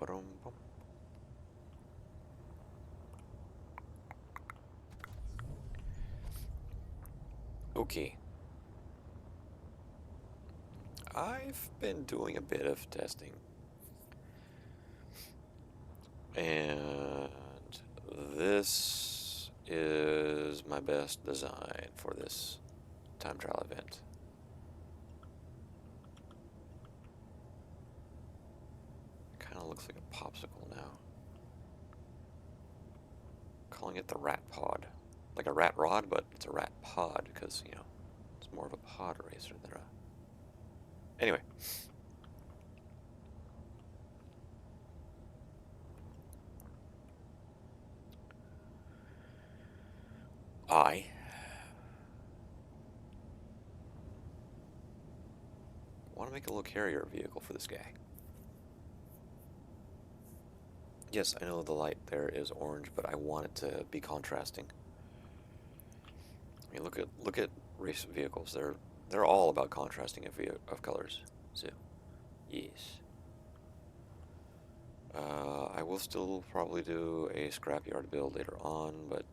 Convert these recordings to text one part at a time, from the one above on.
Ba-dum-bum. Okay. I've been doing a bit of testing, and this is my best design for this time trial event. Kind of looks like a popsicle now. Calling it the rat pod. Like a rat rod, but it's a rat pod because, you know, it's more of a pod racer than a... Anyway. I want to make a little carrier vehicle for this guy. Yes, I know the light there is orange, but I want it to be contrasting. I mean, look at race vehicles. They're all about contrasting of colors. So, yes. I will still probably do a scrapyard build later on, but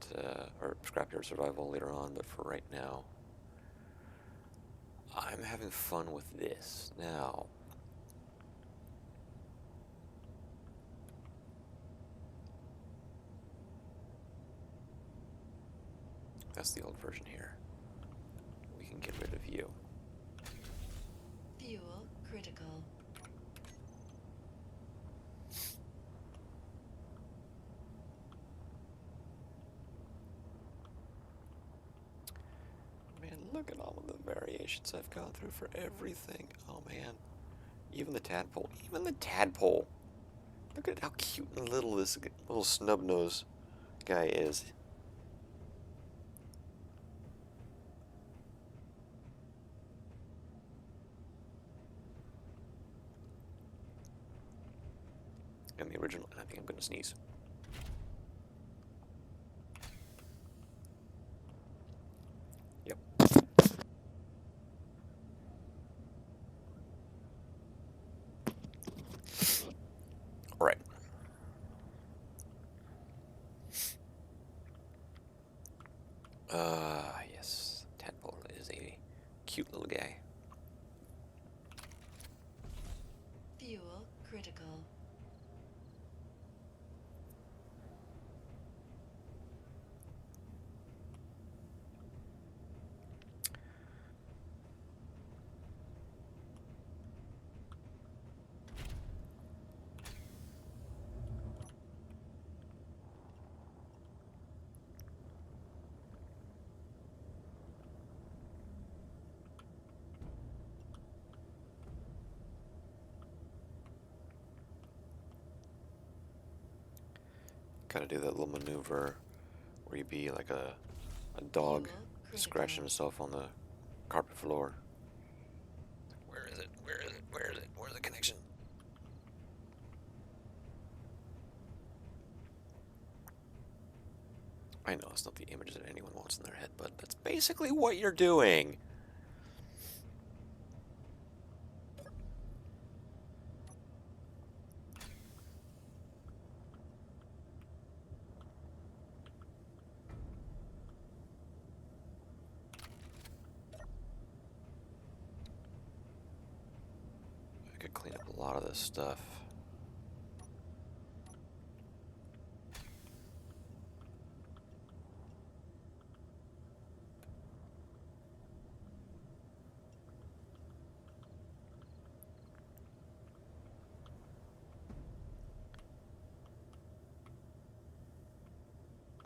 or scrapyard survival later on. But for right now, I'm having fun with this now. That's the old version here. We can get rid of you. Fuel critical. Man, look at all of the variations I've gone through for everything. Oh man. Even the tadpole. Even the tadpole. Look at how cute and little this little snub nose guy is. And the original, I think I'm going to sneeze. Yep. All right. Yes. Tadpole is a cute little guy. Fuel critical. Gotta do that little maneuver where you be like a dog scratching himself on the carpet floor. Where is it? Where is it? Where is it? Where's the connection? I know it's not the images that anyone wants in their head, but that's basically what you're doing. I could clean up a lot of this stuff.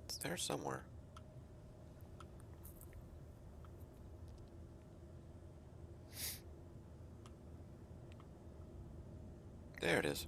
It's there somewhere. There it is.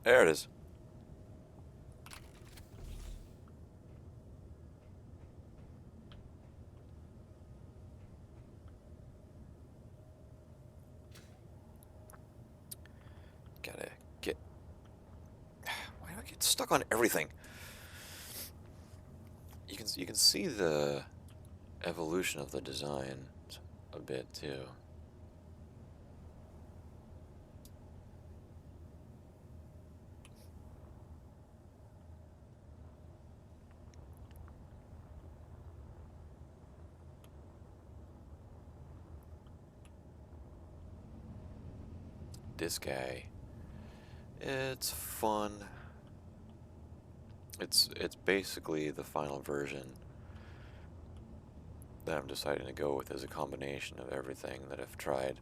There it is. Gotta get... Why do I get stuck on everything? You can see the evolution of the design a bit too. This guy, it's fun. It's basically the final version that I'm deciding to go with as a combination of everything that I've tried.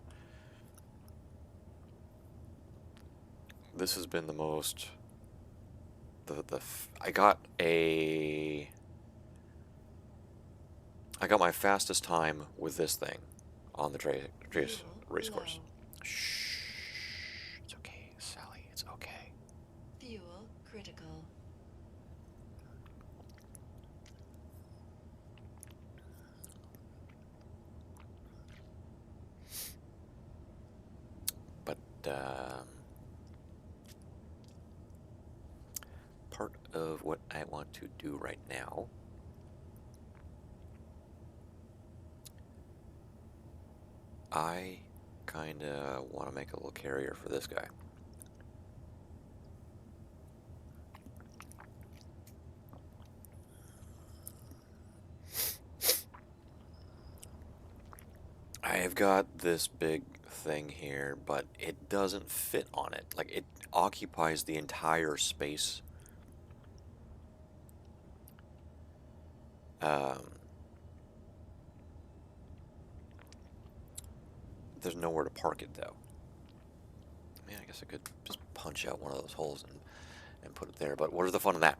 This has been the most I got my fastest time with this thing on the race course. Low. Shh. It's okay, Sally. It's okay. Fuel critical. But part of what I want to do right now I kind of want to make a little carrier for this guy. I have got this big thing here, but it doesn't fit on it. Like, it occupies the entire space. There's nowhere to park it, though. Man, I guess I could just punch out one of those holes and put it there, but where's the fun in that?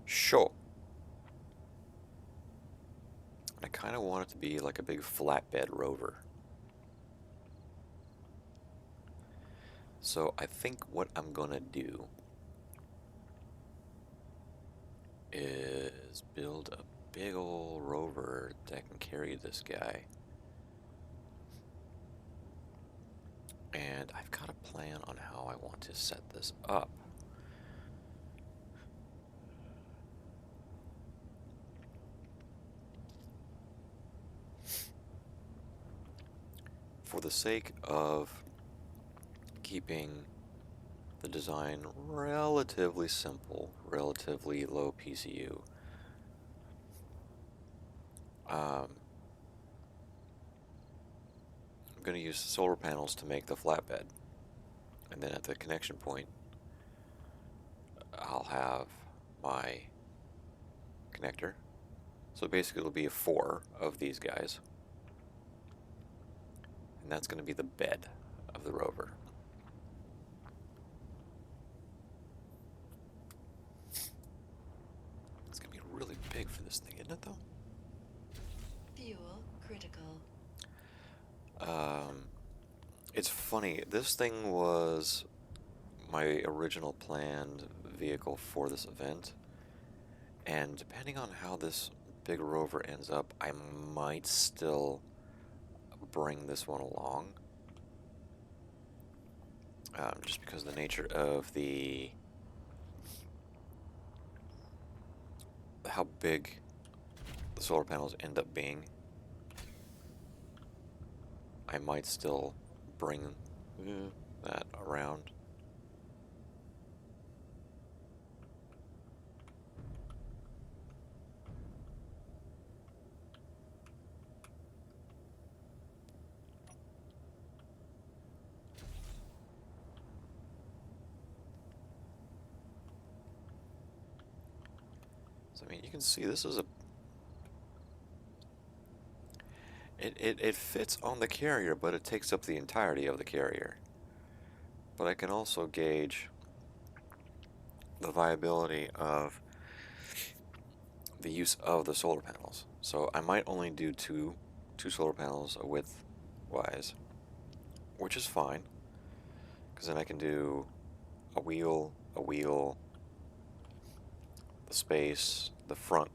Sure. I kind of want it to be like a big flatbed rover. So I think what I'm gonna do is build a big old rover that can carry this guy. And I've got a plan on how I want to set this up. For the sake of keeping the design relatively simple, relatively low PCU, I'm going to use the solar panels to make the flatbed, and then at the connection point I'll have my connector. So basically it'll be 4 of these guys, and that's going to be the bed of the rover. It's going to be really big for this thing, isn't it, though? Fuel critical. It's funny, this thing was my original planned vehicle for this event, and depending on how this big rover ends up, I might still bring this one along, just because of the nature of how big the solar panels end up being. I might still bring that around. So, I mean, you can see this is it fits on the carrier, but it takes up the entirety of the carrier. But I can also gauge the viability of the use of the solar panels. So I might only do two solar panels a width wise, which is fine, because then I can do a wheel, the space, the front.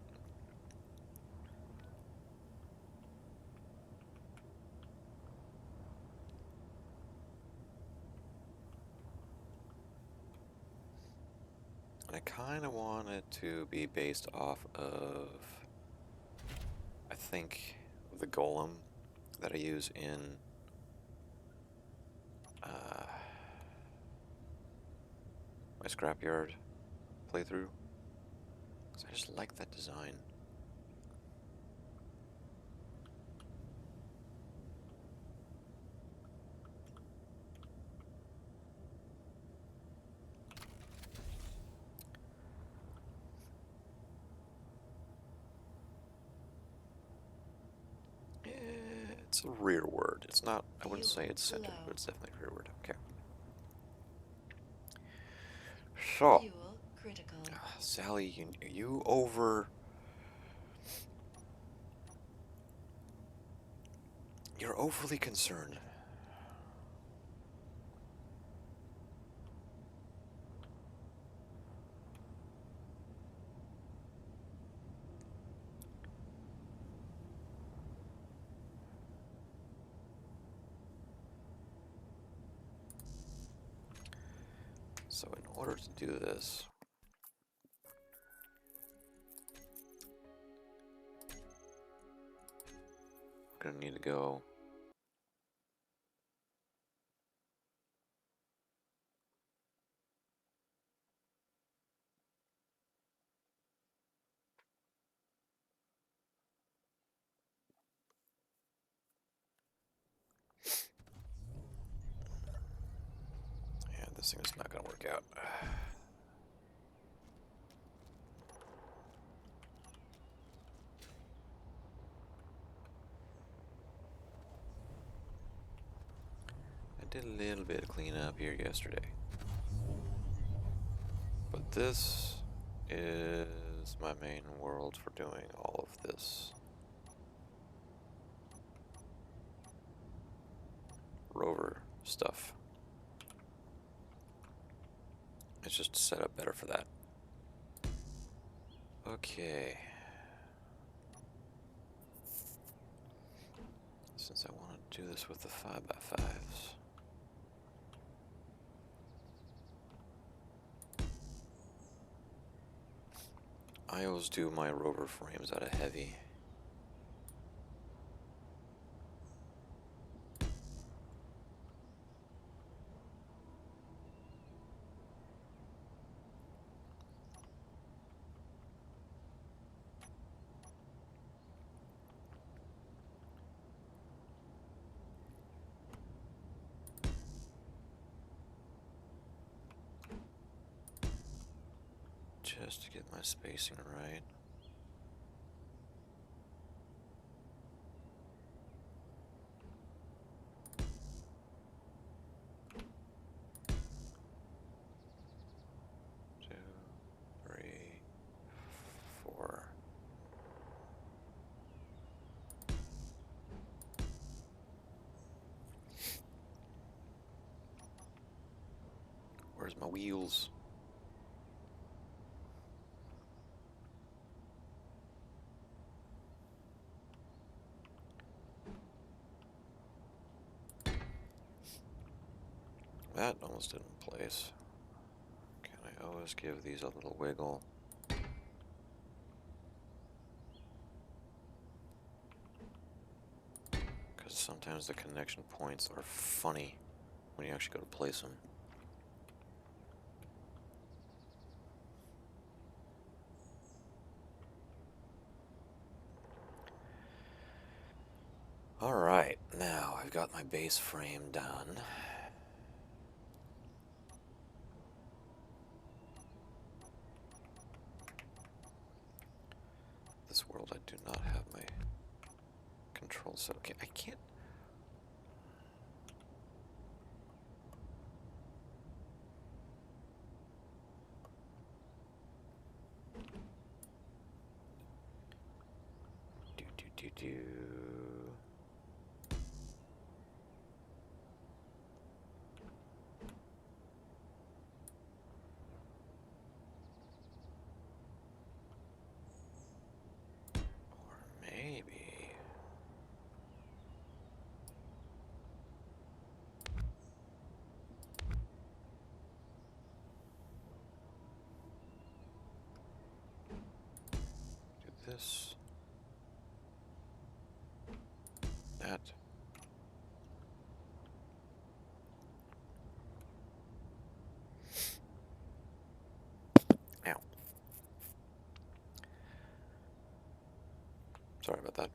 And I kind of want it to be based off of, I think, the golem that I use in my scrapyard playthrough, because I just like that design. It's a rearward. It's not, I wouldn't say it's centered, but it's definitely rearward. Okay. So, Fuel critical. Sally, you over... You're overly concerned. So in order to do this, I'm gonna need to go yeah, this thing is not gonna work out. I did a little bit of cleanup here yesterday. But this is my main world for doing all of this rover stuff. It's just set up better for that. Okay. Since I want to do this with the 5x5s. I always do my rover frames out of heavy. Just to get my spacing right. Two, three, four. Where's my wheels? That almost didn't place. Can I always give these a little wiggle? Because sometimes the connection points are funny when you actually go to place them. Alright, now I've got my base frame done. This world I do not have my control set. Okay, I can't. Do do. Or maybe. Do this. That. Ow. Sorry about that.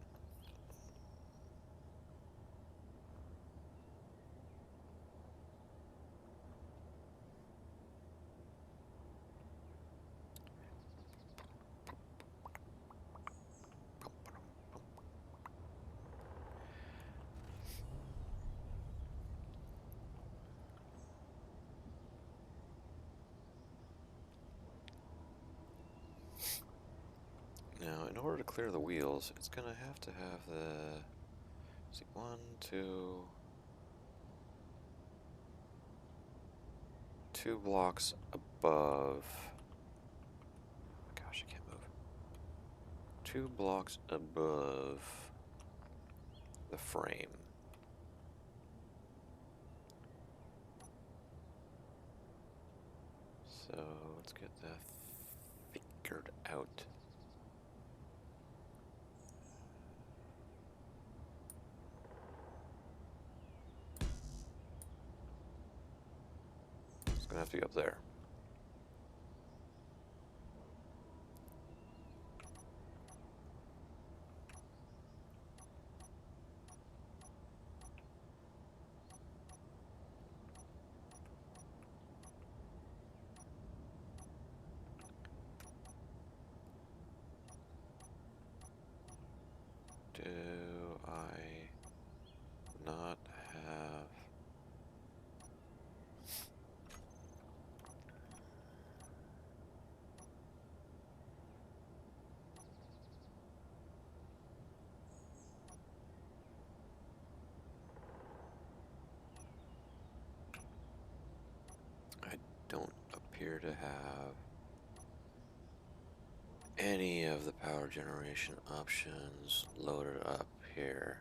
Now, in order to clear the wheels, it's gonna have to have the. See, 1, 2. 2 blocks above. Gosh, I can't move. 2 blocks above the frame. So let's get that figured out. It's gonna have to be up there. Do I not have... I don't appear to have any of the power generation options loaded up here.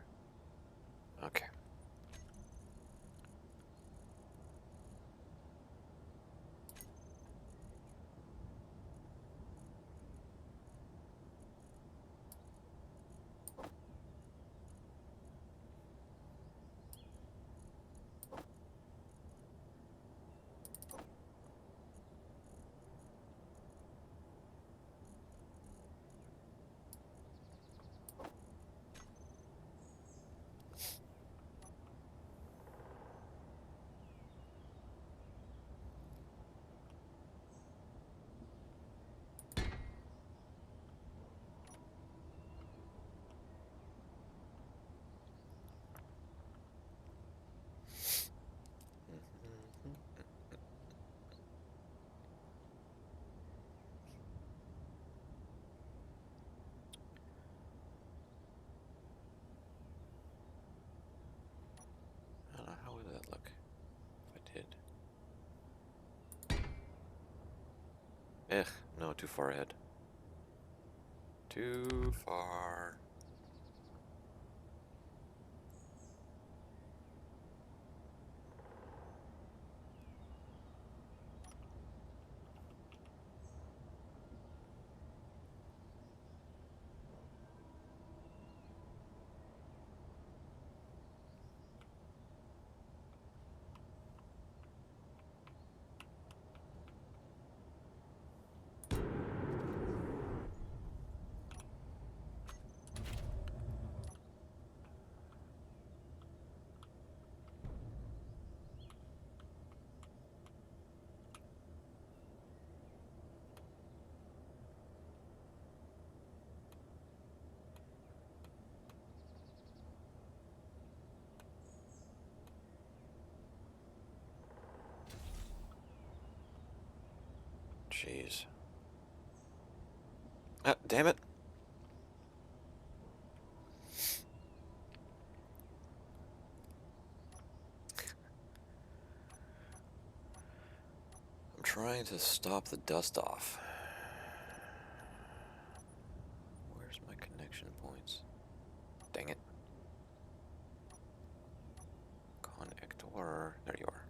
Okay. How would that look if I did? No, too far ahead. Too far. Jeez. Ah, damn it. trying to stop the dust off. Where's my connection points? Dang it. Connector. There you are.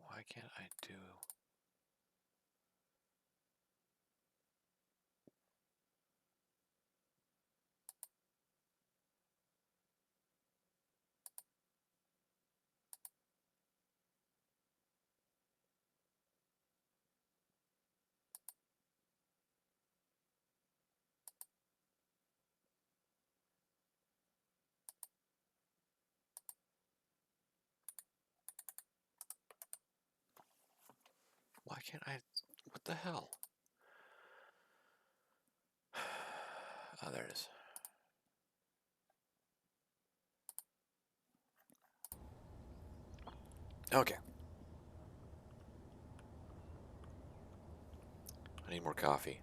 Why can't I do... Why can't I... What the hell? Oh, there it is. Okay. I need more coffee.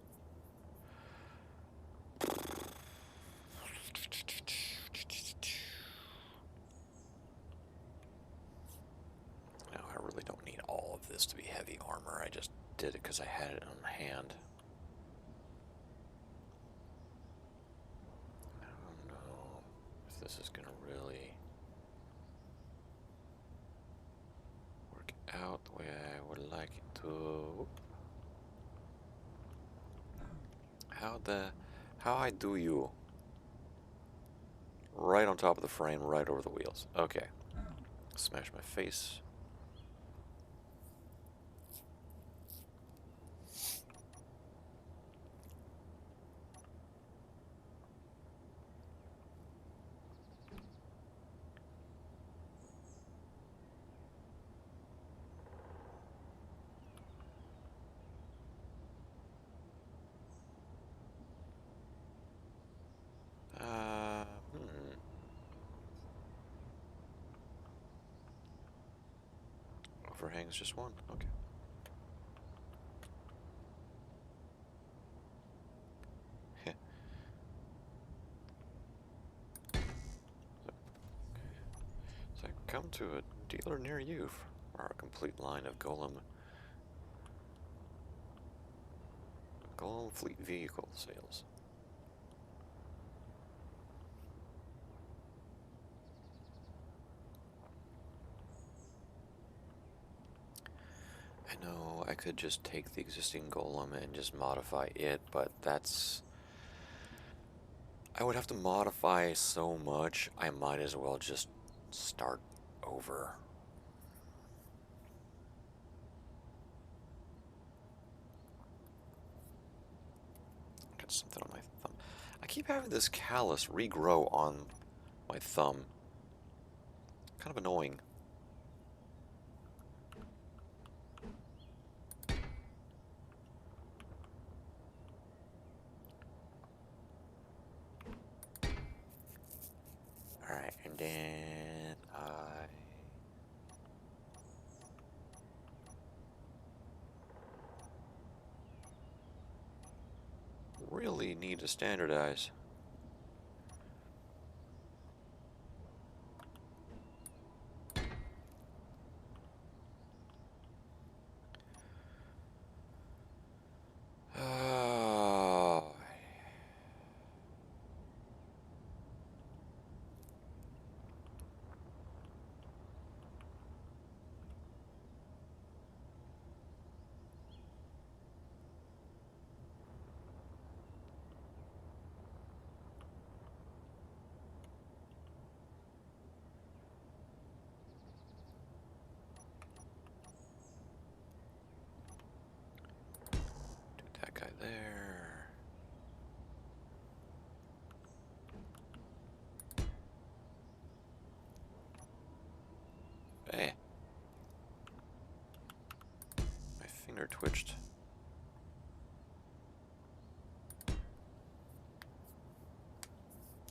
No, I really don't need all of this to be heavy armor. I just did it because I had it on hand. I don't know if this is going to really work out the way I would like it to. How I do you? Right on top of the frame, right over the wheels. Okay. Smash my face. Overhang's just one. Okay. So come to a dealer near you for our complete line of Golem fleet vehicle sales. I know I could just take the existing Golem and just modify it, but that's... I would have to modify so much, I might as well just start over. Got something on my thumb. I keep having this callus regrow on my thumb. Kind of annoying. Alright, and then I really need to standardize. Oh. Do that guy there. Hey. My finger twitched.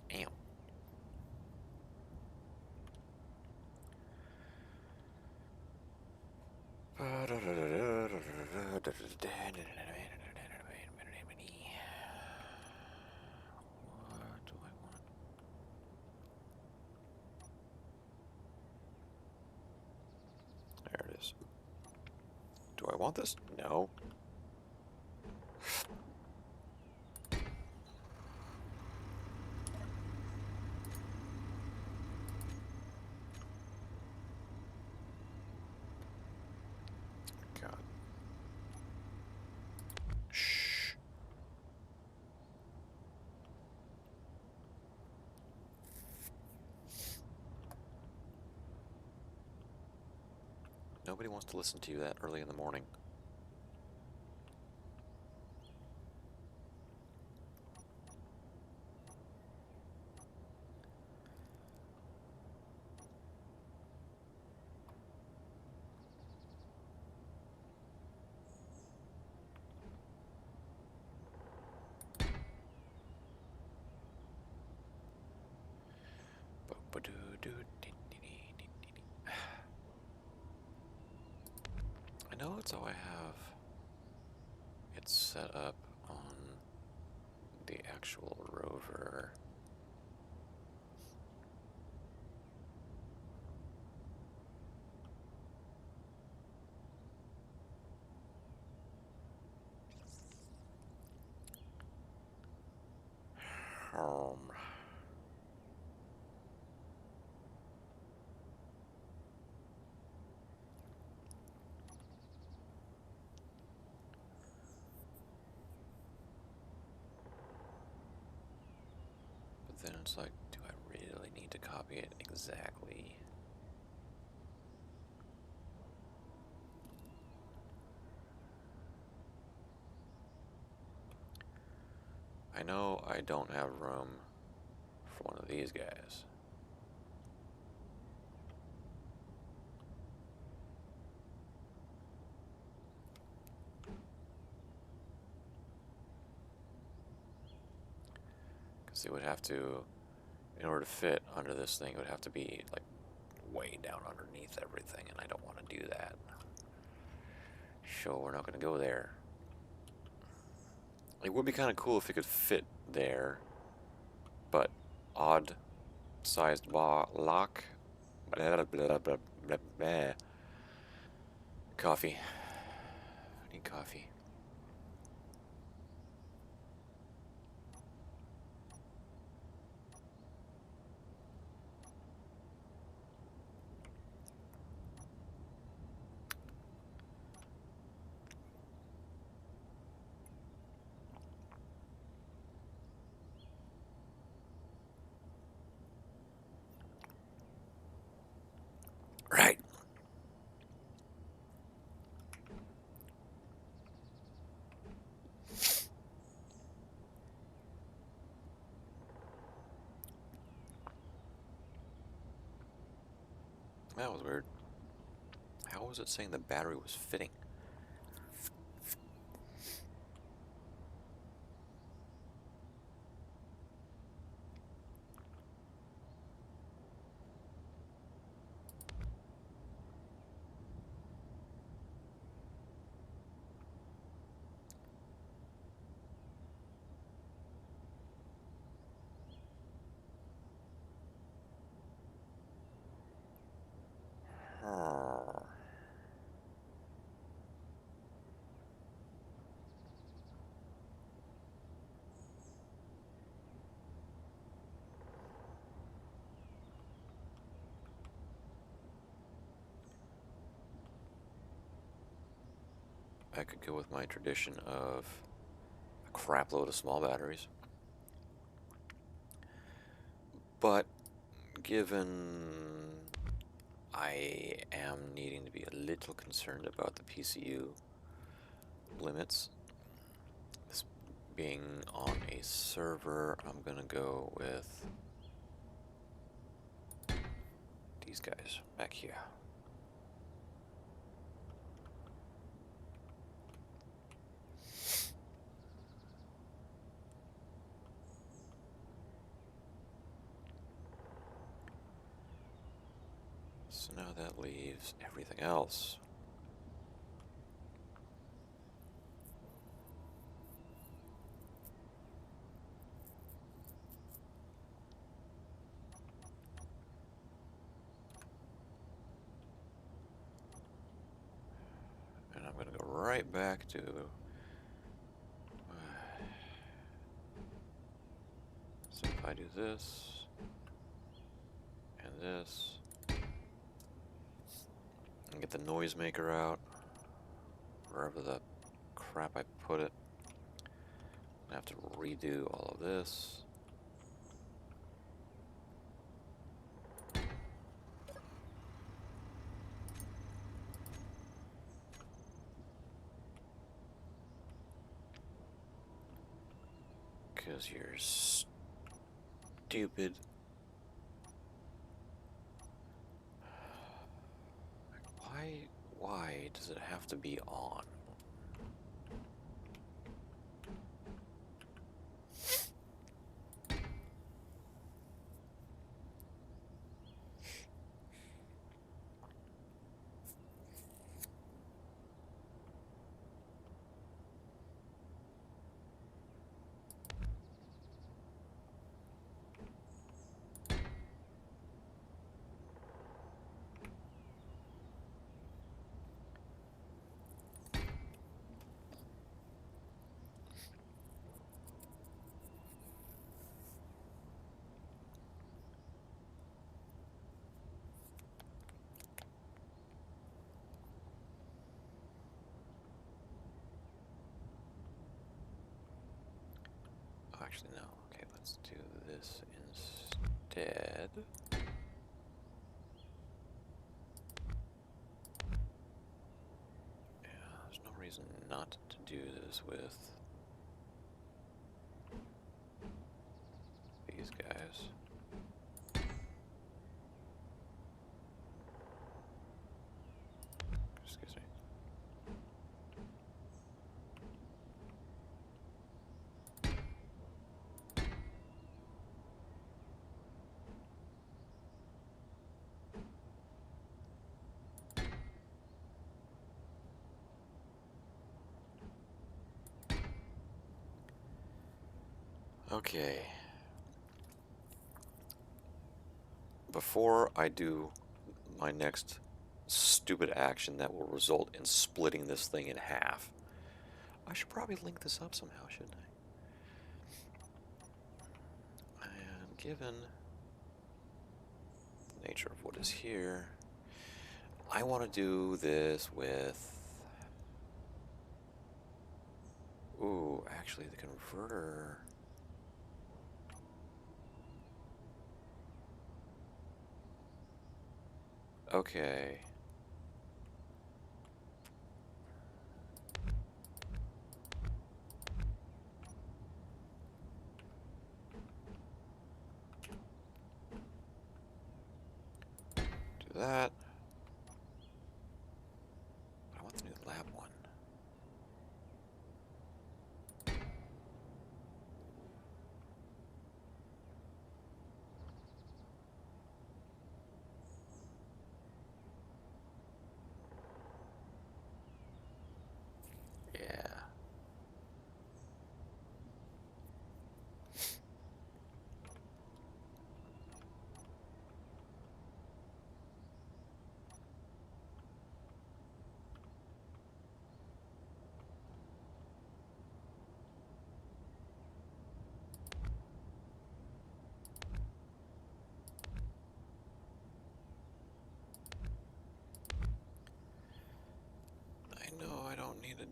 Damn. What do I want? There it is. Do I want this? No. God. Shh. Nobody wants to listen to you that early in the morning. I know it's how I have it set up on the actual rover. But then it's like, do I really need to copy it exactly? I know I don't have room for one of these guys. Because it would have to, in order to fit under this thing, it would have to be like way down underneath everything, and I don't want to do that. Sure, we're not going to go there. It would be kind of cool if it could fit there, but odd sized lock. Blah, blah, blah, blah, blah. Coffee. I need coffee. Right. That was weird. How was it saying the battery was fitting? I could go with my tradition of a crap load of small batteries. But given I am needing to be a little concerned about the PCU limits, this being on a server, I'm gonna go with these guys back here. So now that leaves everything else. And I'm going to go right back to so if I do this and this and get the noisemaker out wherever the crap I put it, I have to redo all of this. Because you're stupid. Why does it have to be on? Actually, no. Okay, let's do this instead. Yeah, there's no reason not to do this with these guys. Excuse me. Okay. Before I do my next stupid action that will result in splitting this thing in half, I should probably link this up somehow, shouldn't I? And given the nature of what is here, I want to do this with... Ooh, actually the converter... Okay. Do that. I want the new lab one. Yeah.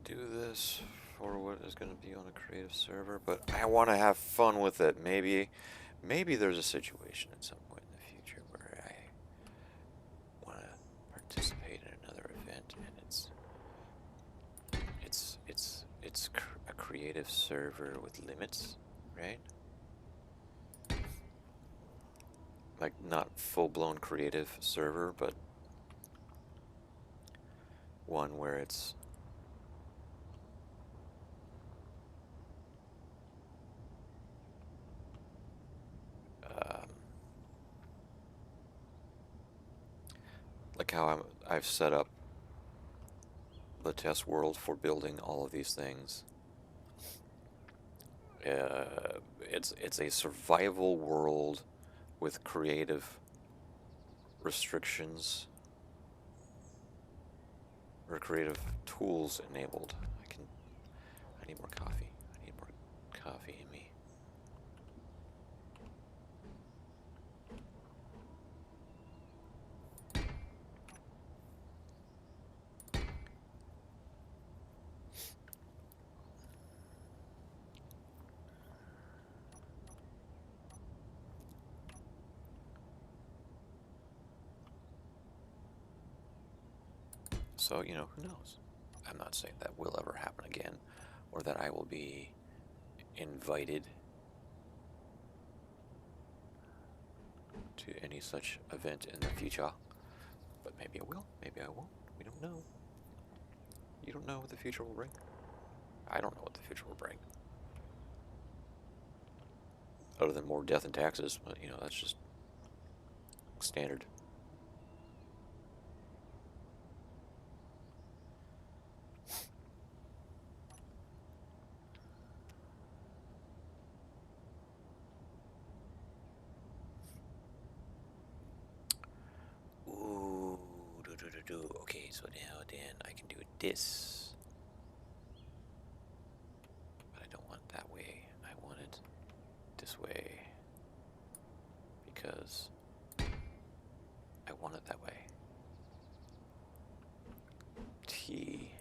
do this for what is going to be on a creative server, but I want to have fun with it. Maybe there's a situation at some point in the future where I want to participate in another event, and it's a creative server with limits, right? Like not full-blown creative server, but one where it's like how I've set up the test world for building all of these things. It's a survival world with creative restrictions or creative tools enabled. I need more coffee. I need more coffee in me. So, you know, who knows? I'm not saying that will ever happen again, or that I will be invited to any such event in the future. But maybe I will, maybe I won't. We don't know. You don't know what the future will bring. I don't know what the future will bring. Other than more death and taxes, but, you know, that's just standard. Ooh, okay, so now then I can do this. But I don't want it that way. I want it this way. Because I want it that way. T.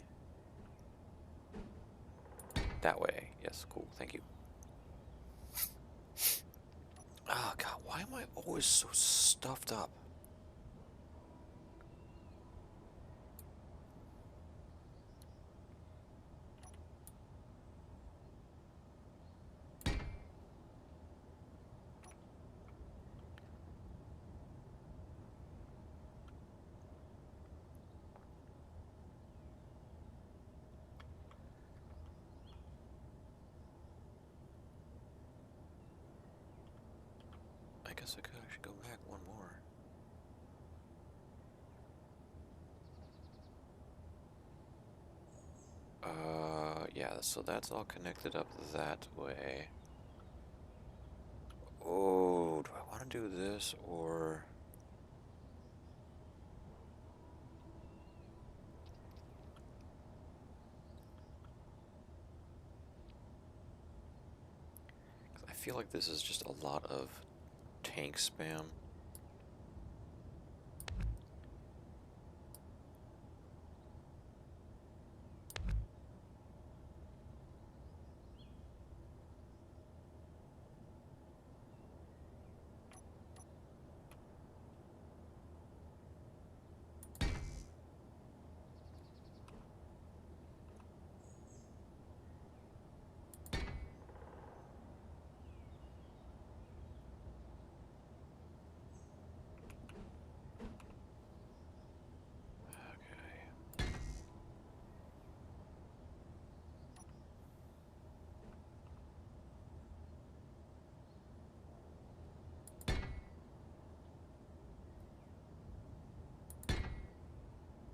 That way. Yes, cool, thank you. Oh god, why am I always so stuffed up? I guess I could actually go back one more. Yeah, so that's all connected up that way. Oh, do I want to do this or... I feel like this is just a lot of tank spam.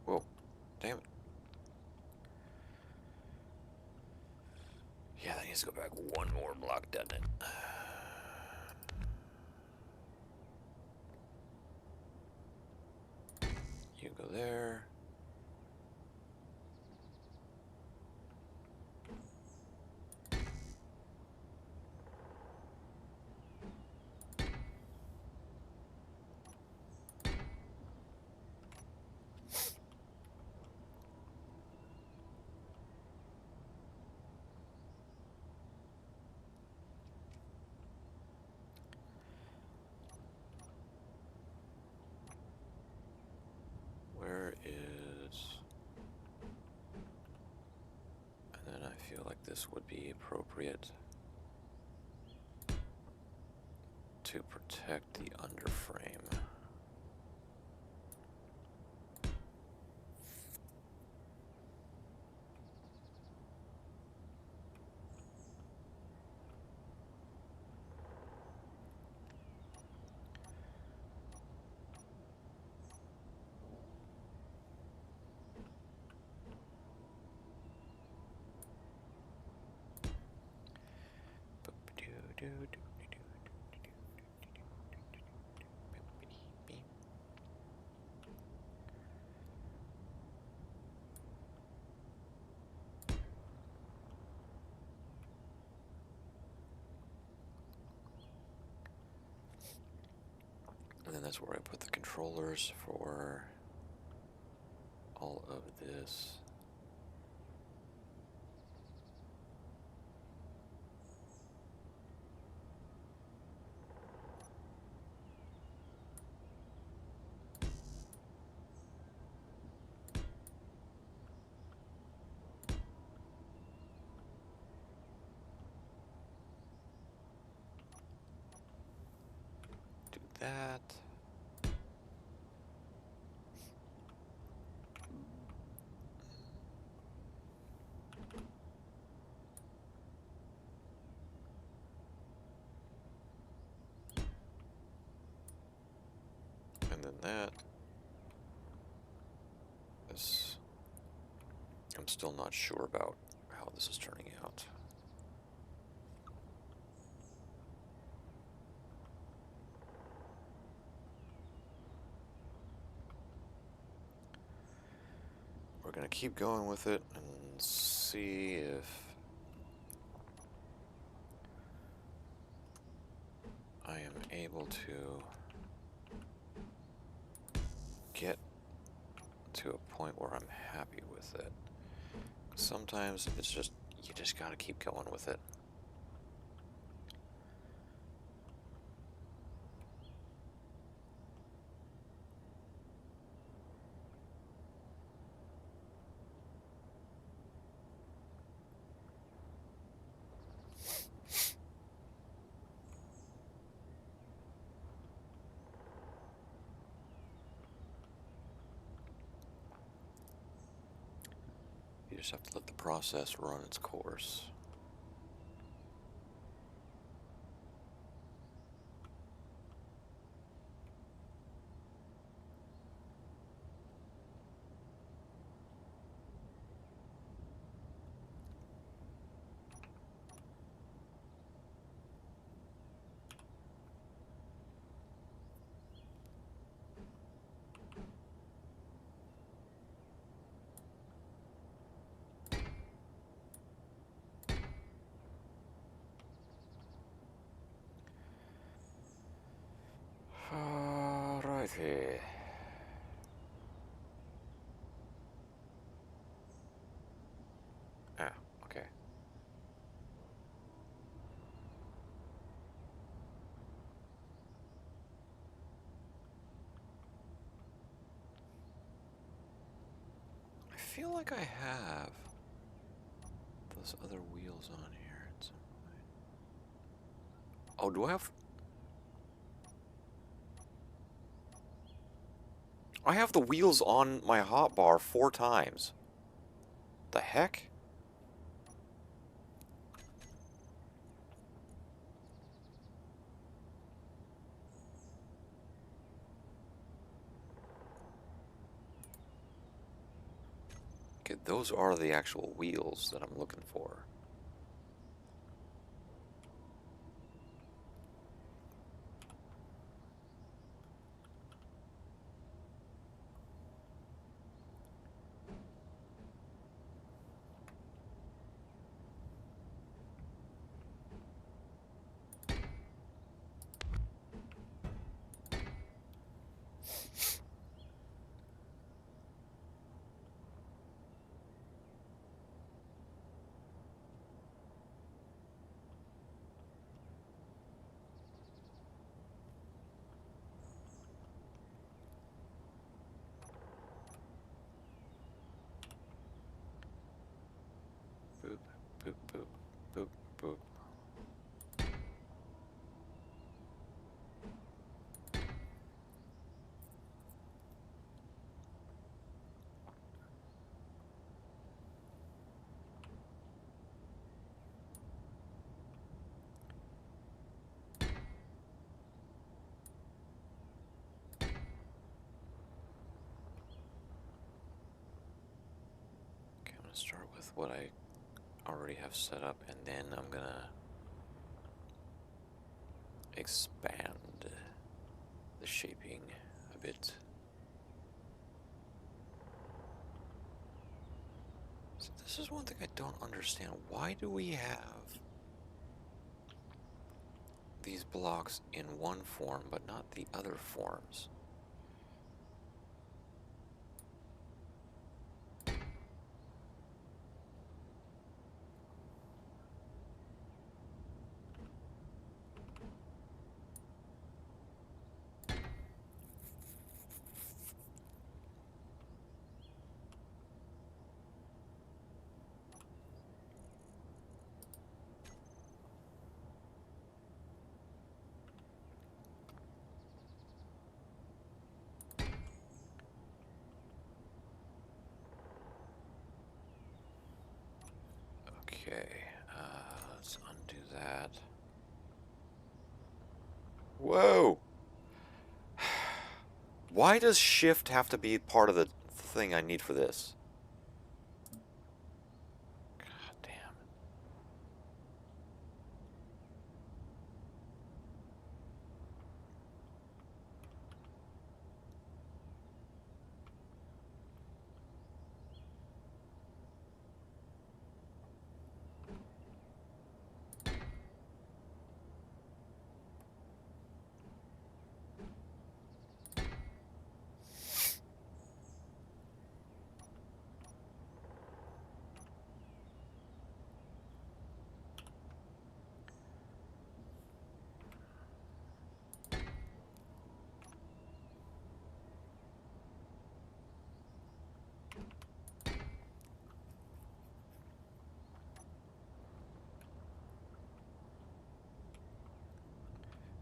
Whoa, damn it. Yeah, that needs to go back one more block, doesn't it? You go there. I feel like this would be appropriate to protect the underframe. And then that's where I put the controllers for all of this. Do that. And then that. This. I'm still not sure about how this is turning out. We're gonna keep going with it and see if I am able to get to a point where I'm happy with it. Sometimes it's just, you just gotta keep going with it. You just have to let the process run its course. Alrighty. Ah, okay. I feel like I have those other wheels on here at some point. Oh, do I have... I have the wheels on my hotbar 4 times. The heck? Okay, those are the actual wheels that I'm looking for. Boop, boop, boop, boop. Okay, I'm gonna start with what I already have set up, and then I'm gonna expand the shaping a bit. So this is one thing I don't understand. Why do we have these blocks in one form but not the other forms? Okay, let's undo that. Whoa! Why does shift have to be part of the thing I need for this? God damn.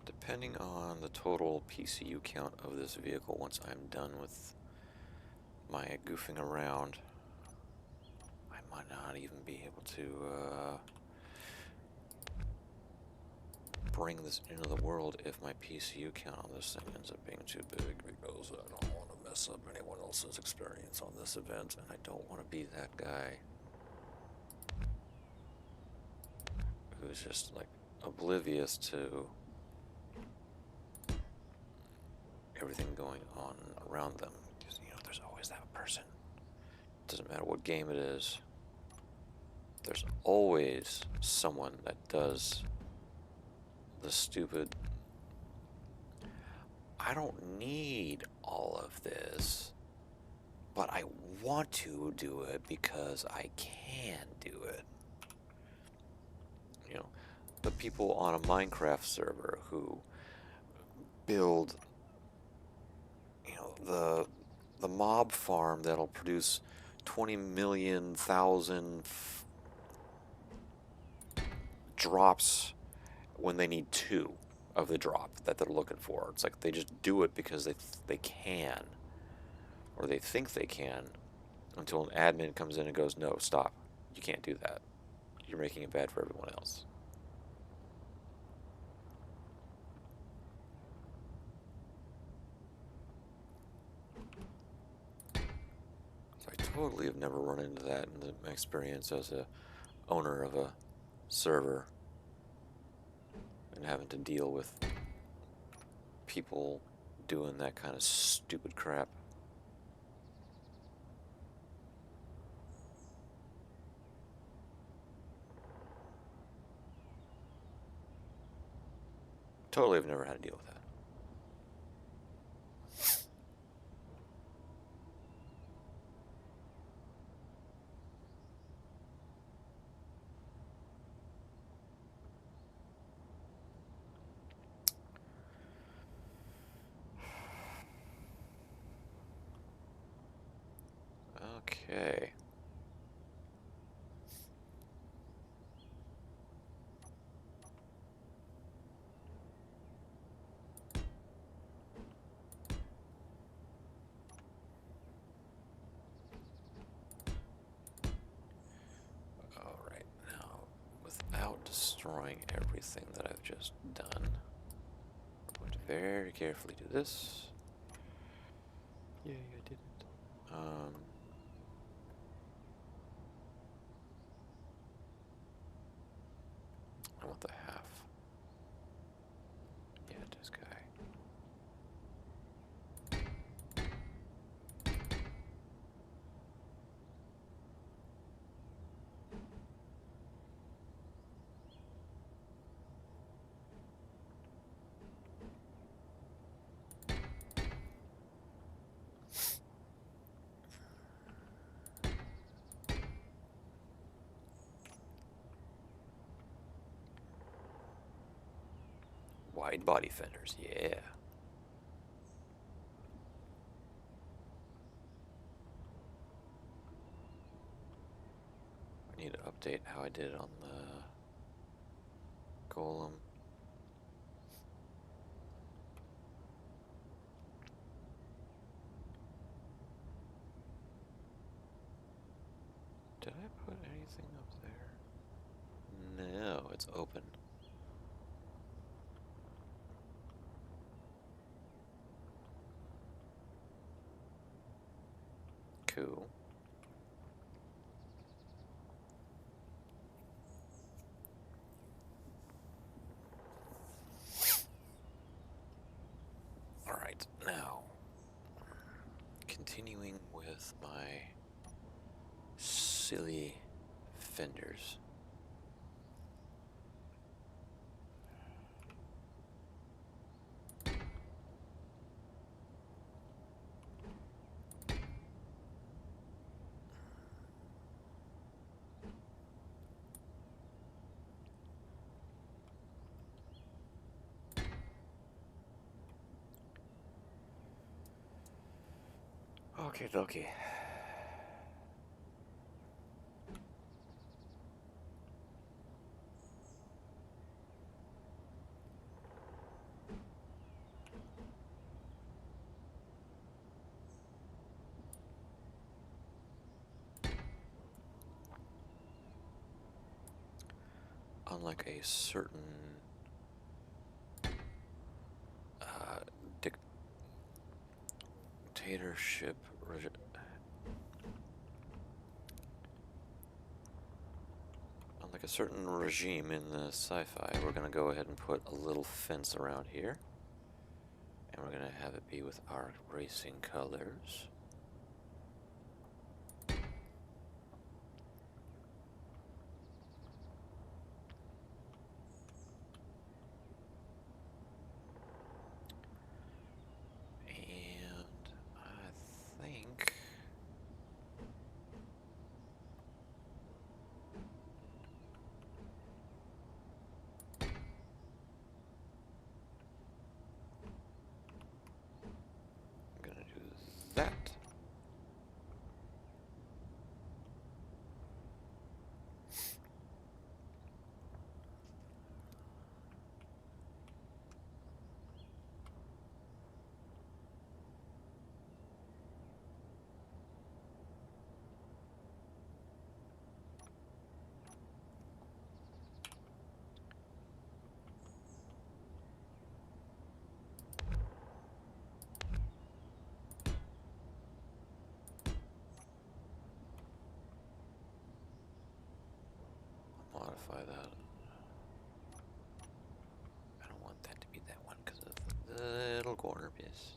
Depending on the total PCU count of this vehicle once I'm done with my goofing around, I might not even be able to bring this into the world if my PCU count on this thing ends up being too big, because I don't want to mess up anyone else's experience on this event, and I don't want to be that guy who's just like oblivious to everything going on around them. Because, you know, there's always that person. Doesn't matter what game it is. There's always someone that does the stupid, I don't need all of this, but I want to do it because I can do it. You know, the people on a Minecraft server who build, you know, the mob farm that'll produce 20 million thousand drops when they need 2 of the drop that they're looking for. It's like they just do it because they can, or they think they can, until an admin comes in and goes, no, stop, you can't do that, you're making it bad for everyone else. So I totally have never run into that in my experience as a owner of a server and having to deal with people doing that kind of stupid crap. Totally have never had to deal with that. Okay. destroying everything that I've just done. I'm going to very carefully do this. Yay, I did it. I want the half. Yeah, this guy. Wide body fenders, yeah. I need to update how I did it on the Golem. Did I put anything up there? No, it's open. Cool. Alright, now, continuing with my silly fenders. Okay, dokie. Unlike a certain dictatorship unlike a certain regime in the sci-fi, we're gonna go ahead and put a little fence around here, and we're gonna have it be with our racing colors. That. Modify that. I don't want that to be that one because of the little corner piece.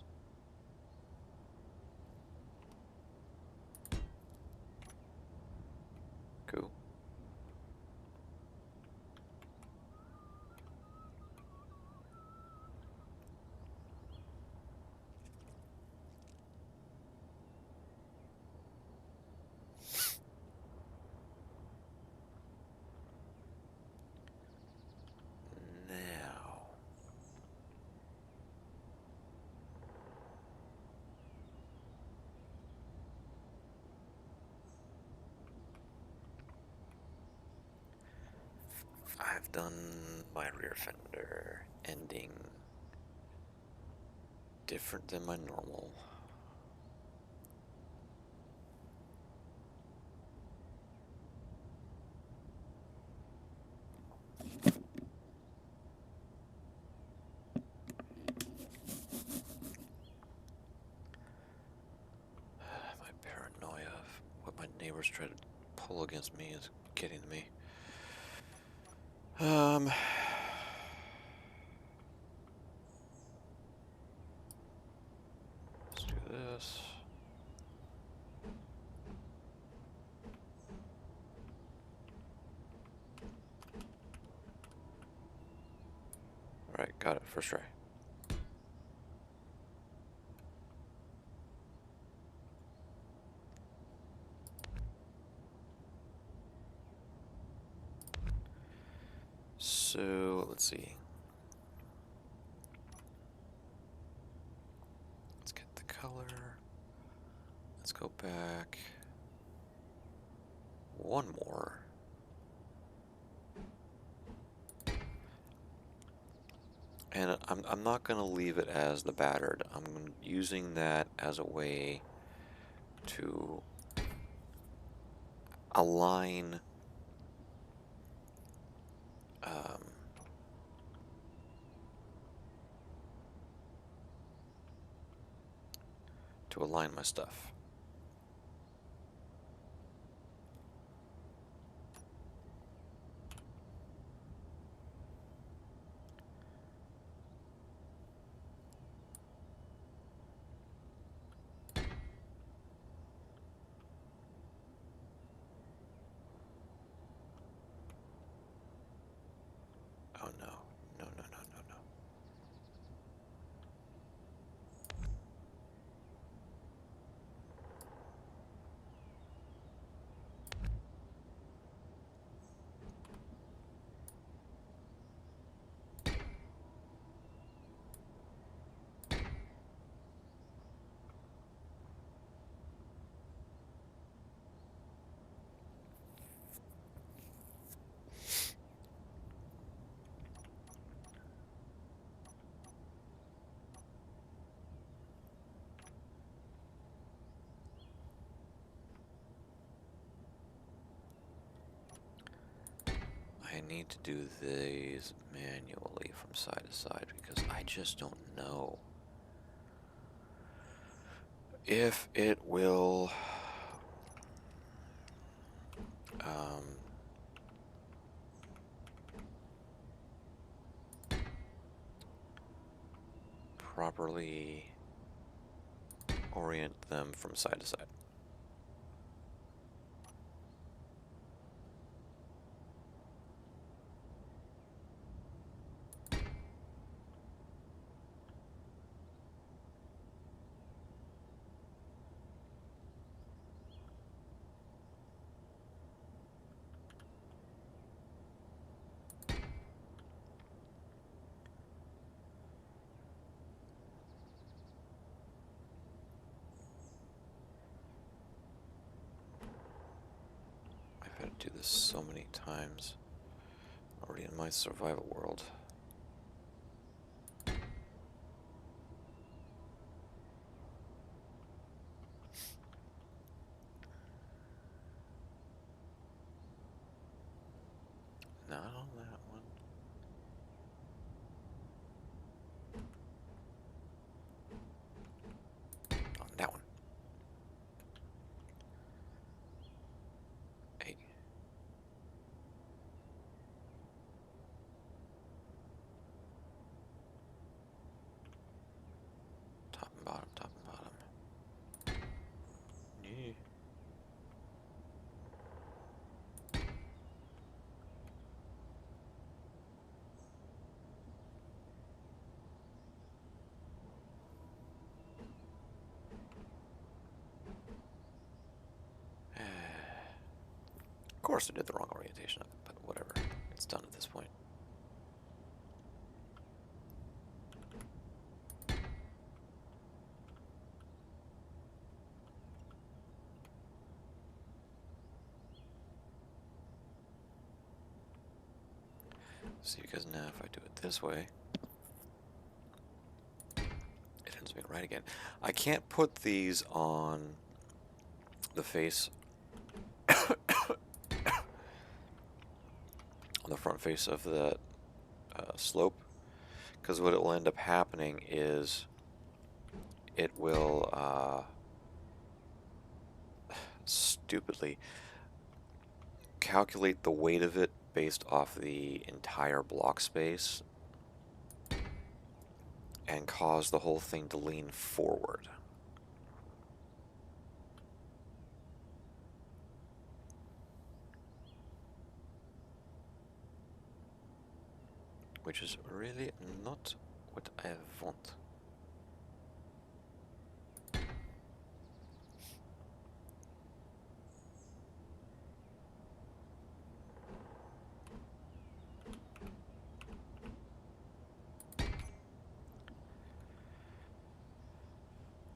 Cool. Now, I've done my rear fender ending different than my normal. neighbors try to pull against me is getting to me. Let's do this. Alright, got it. First try. So, let's see. Let's get the color. Let's go back. One more. And I'm not going to leave it as the battered. I'm using that as a way to align my stuff. Oh no. No, no, no, no, no. I need to do these manually from side to side because I just don't know if it will properly orient them from side to side. I've had to do this so many times already in my survival world. Not on that one. On that one. Hey. Top and bottom, top and bottom. Yeah. Of course I did the wrong orientation of it, but whatever. It's done at this point. See, because now if I do it this way, it ends up being right again. I can't put these on the face, on the front face of the slope, because what it will end up happening is it will stupidly, calculate the weight of it based off the entire block space and cause the whole thing to lean forward. Which is really not what I want.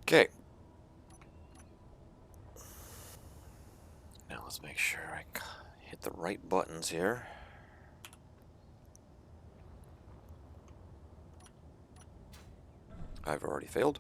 Okay. Now let's make sure I hit the right buttons here. I've already failed.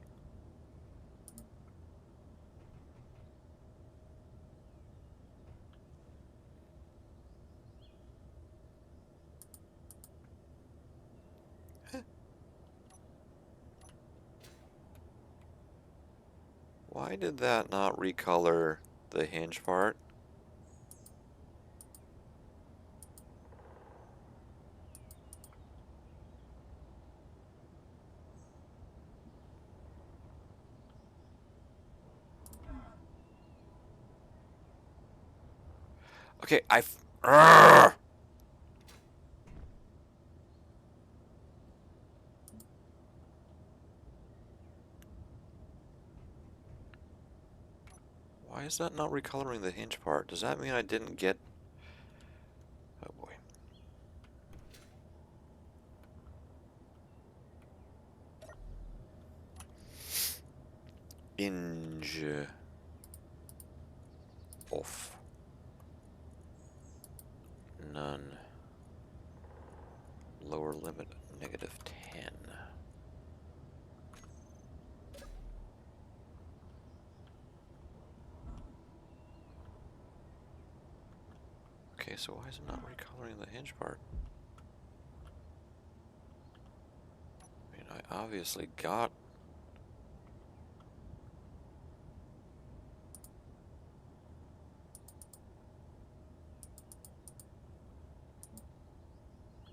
Why did that not recolor the hinge part? Okay, Urgh! Why is that not recoloring the hinge part? Does that mean I didn't get... Oh boy. Hinge off. None. Lower limit -10. Okay, so why is it not recoloring the hinge part? I mean, I obviously got...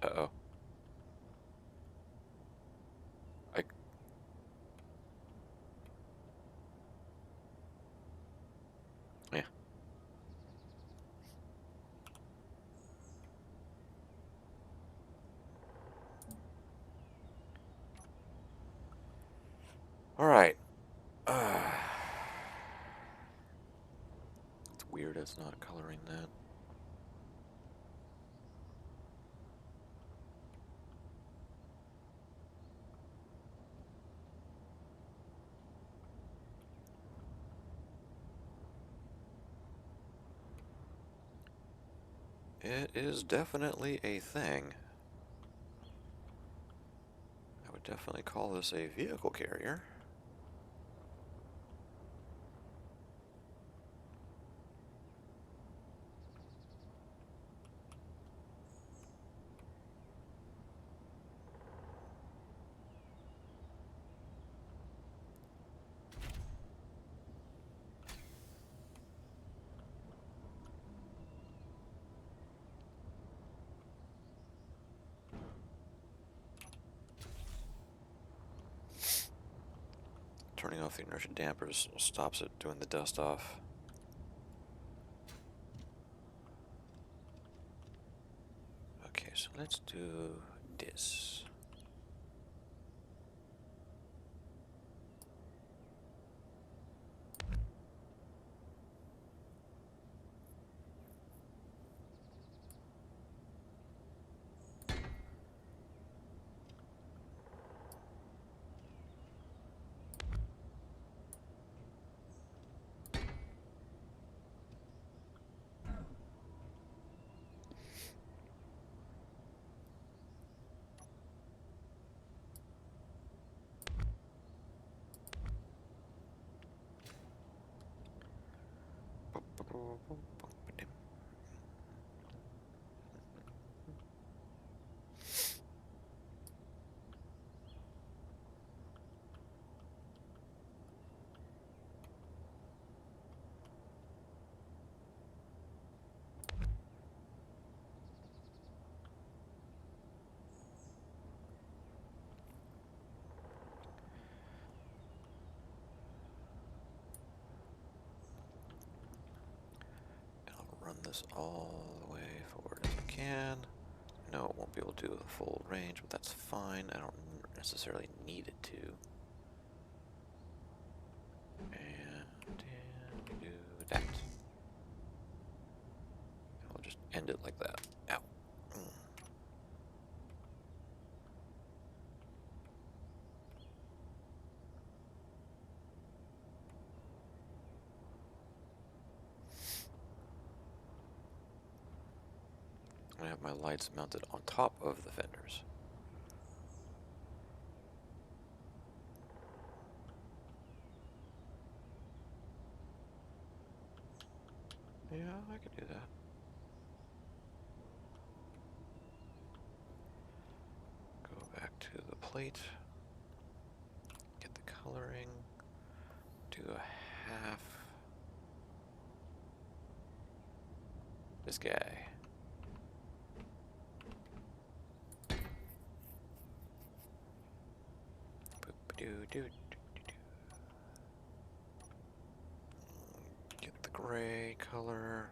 Uh-oh. I... Yeah. Alright. It's weird it's not coloring that. It is definitely a thing. I would definitely call this a vehicle carrier. Turning off the inertia dampers stops it doing the dust off. Okay, so let's do this. this all the way forward as I can. No, it won't be able to do the full range, but that's fine. I don't necessarily need it to. And do that. I'll just end it like that. Ow. I have my lights mounted on top of the fenders. Yeah, I could do that. Go back to the plate. Get the coloring. Do a half. This guy. Get the gray color.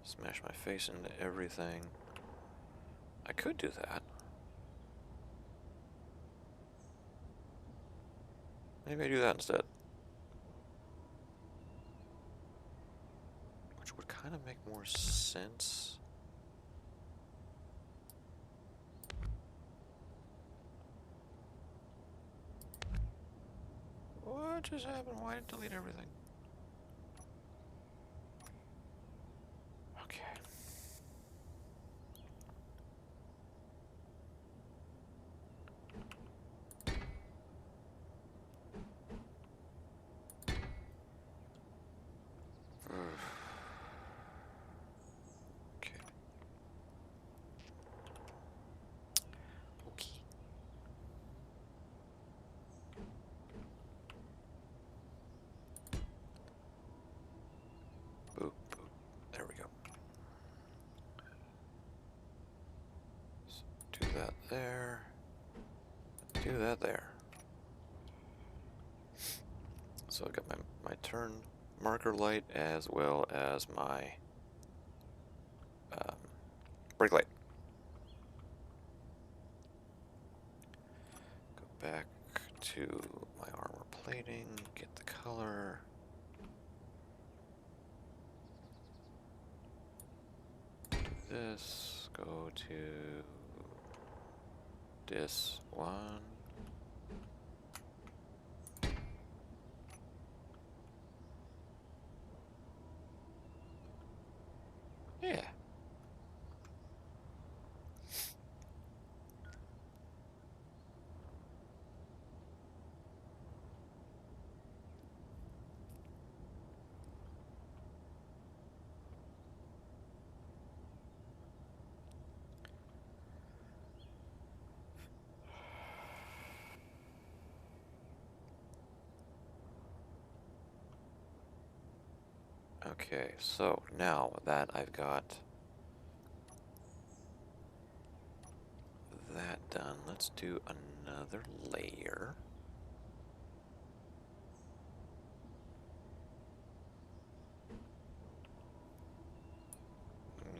Smash my face into everything. I could do that. Maybe I do that instead. Which would kind of make more sense. What just happened? Why did it delete everything? Okay. Okay. Okay. Boop, boop. There we go. So do that there. Do that there. So I've got my turn marker light as well as my brake light. Go back to my armor plating, get the color. Do this, go to this one. Yeah. Okay, so now that I've got that done, let's do another layer.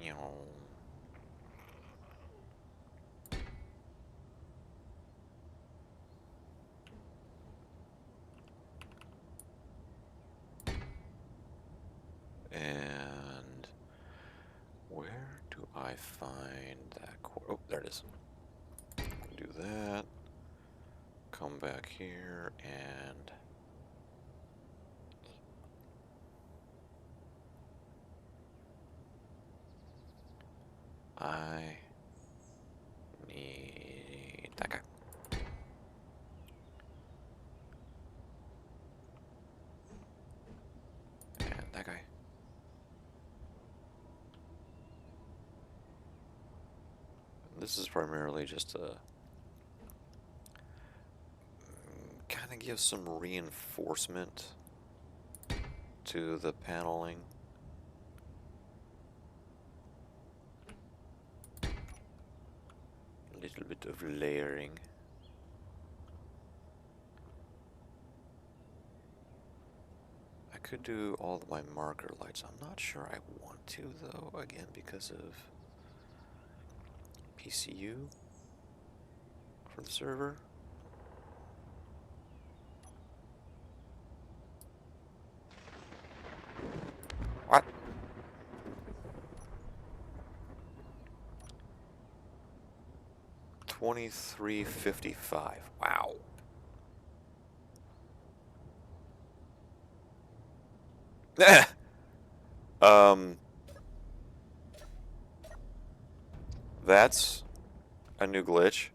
Meow. And where do I find that core? Oh, there it is. Do that. Come back here and I need that guy. And that guy. This is primarily just a kind of give some reinforcement to the paneling. A little bit of layering. could do all of my marker lights. I'm not sure I want to, though, again, because of PCU for the server. What? $23.55. Wow. That's a new glitch.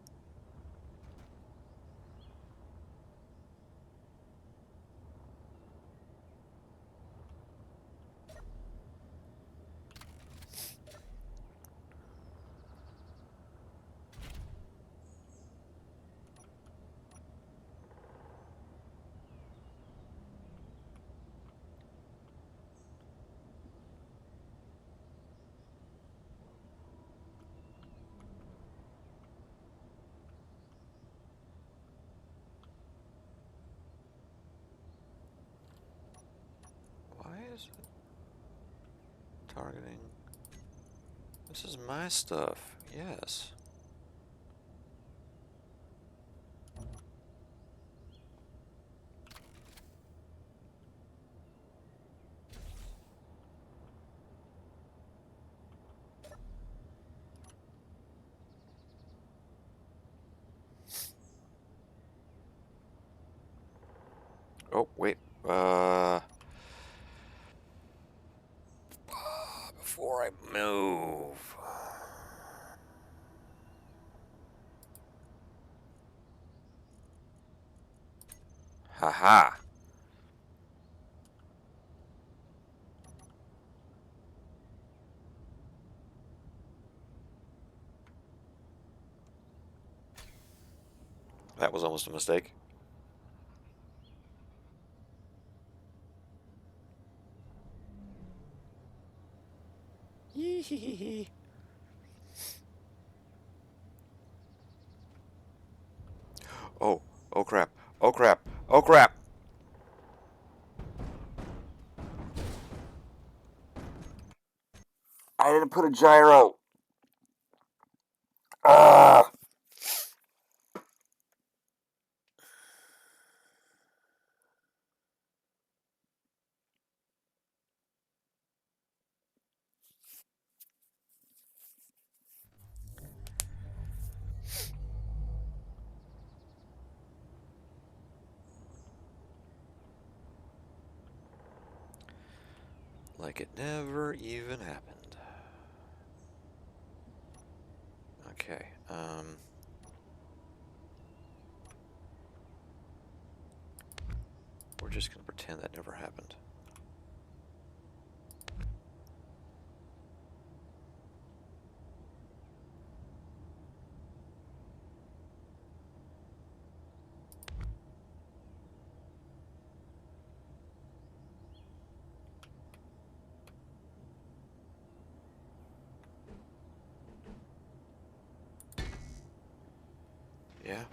Why is it targeting? This is my stuff. Yes. Oh, wait. Before I move. Haha. That was almost a mistake. Yee. Oh, oh crap. Oh crap. Oh crap. I didn't put a gyro. Ah. Like it never even happened. Okay, we're just gonna pretend that never happened. Yeah.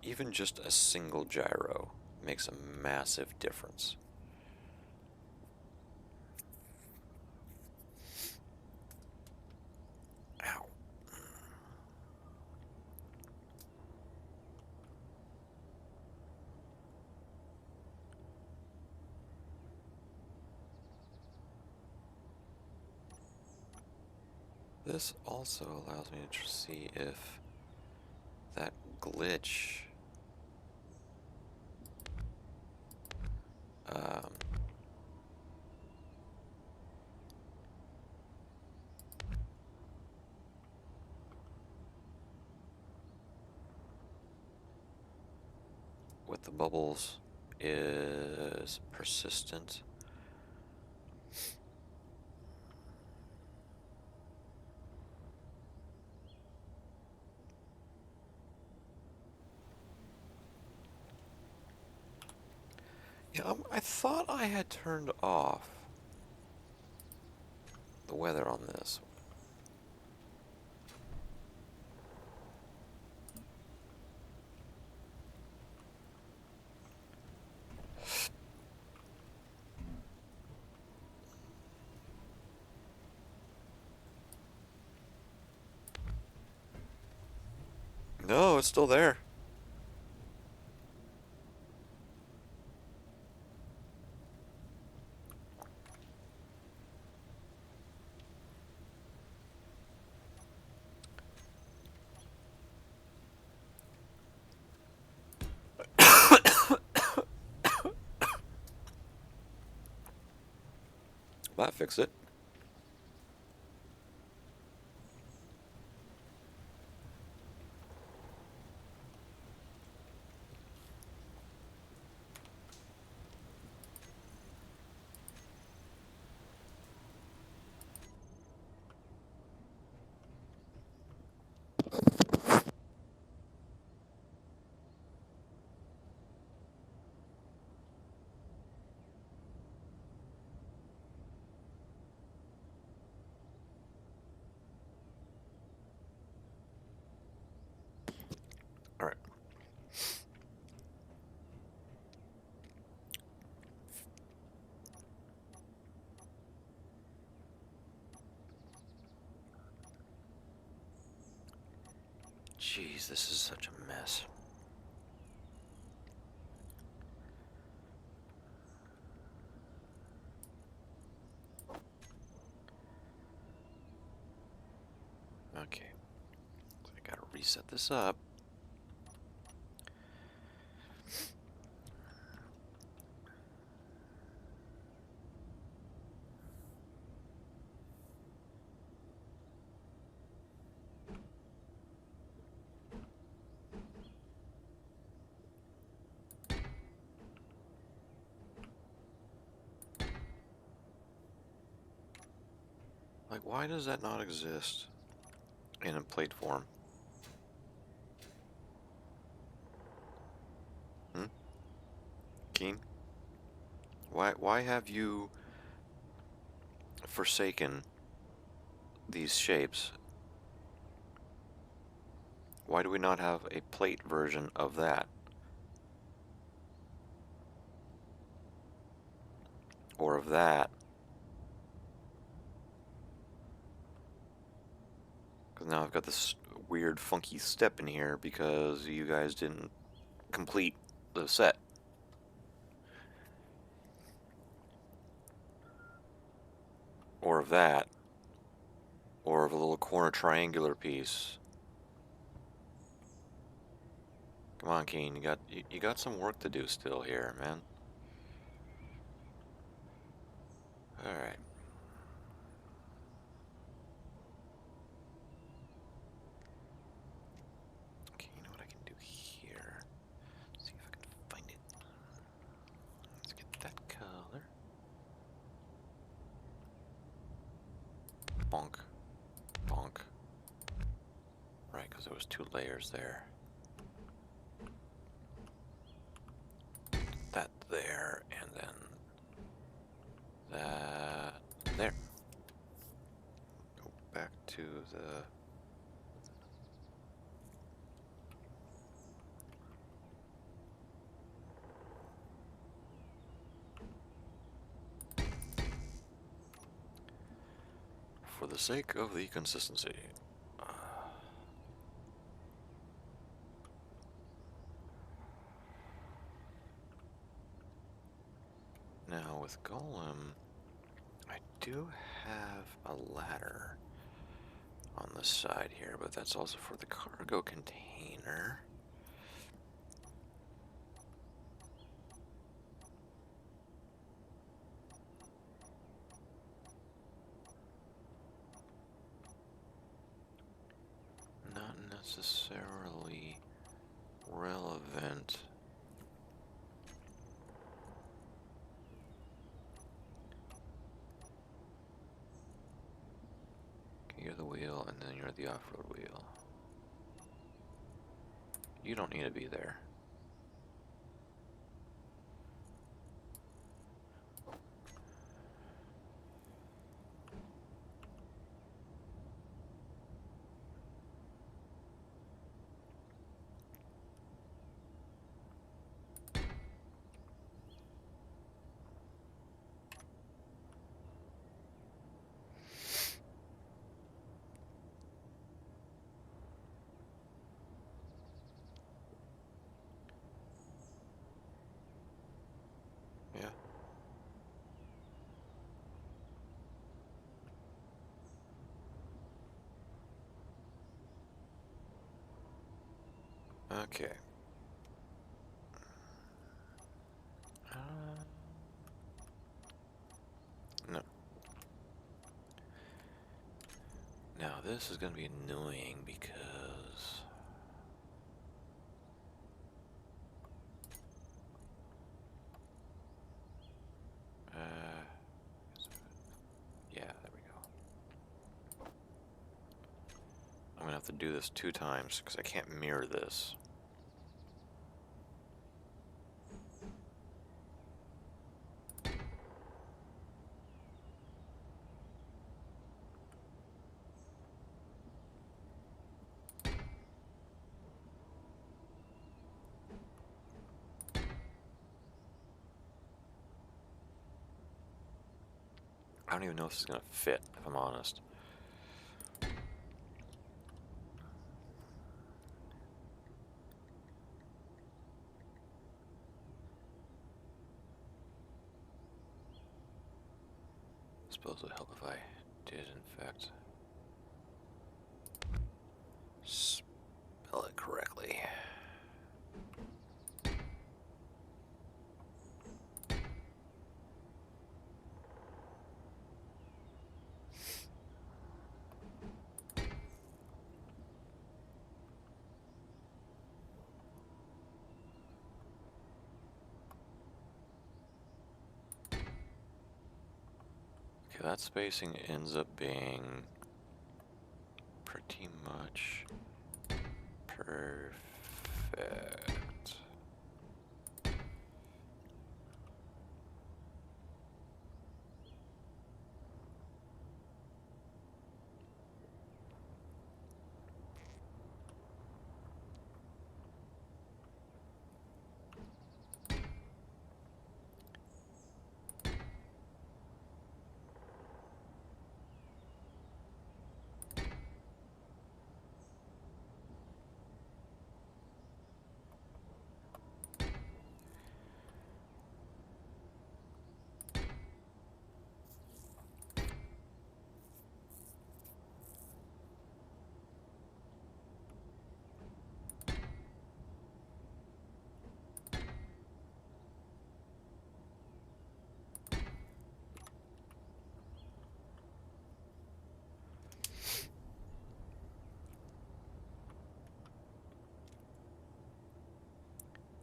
Even just a single gyro makes a massive difference. Ow. This also allows me to see if that glitch with the bubbles is persistent. Yeah, I thought I had turned off the weather on this. No, it's still there. That fixed it. All right. Jeez, this is such a mess. Okay. So I gotta reset this up. Like, why does that not exist in a plate form? Hmm? Keen? Why have you forsaken these shapes? Why do we not have a plate version of that? Or of that? Because now I've got this weird funky step in here because you guys didn't complete the set. Or of that. Or of a little corner triangular piece. Come on, Keen, you got some work to do still here, man. Alright. Okay, you know what I can do here? See if I can find it. Let's get that color. Bonk. Bonk. Right, because there was 2 layers there. That there, and then that there. Go back to the... For the sake of the consistency. Now with Golem, I do have a ladder on the side here, but that's also for the cargo container. Not necessarily relevant. You're the wheel, and then you're the off-road wheel. You don't need to be there. Okay. No. Now this is going to be annoying because yeah, there we go. I'm going to have to do this 2 times because I can't mirror this. I don't even know if this is going to fit, if I'm honest. I suppose it would help if I did, in fact, spell it correctly. Okay, that spacing ends up being pretty much perfect.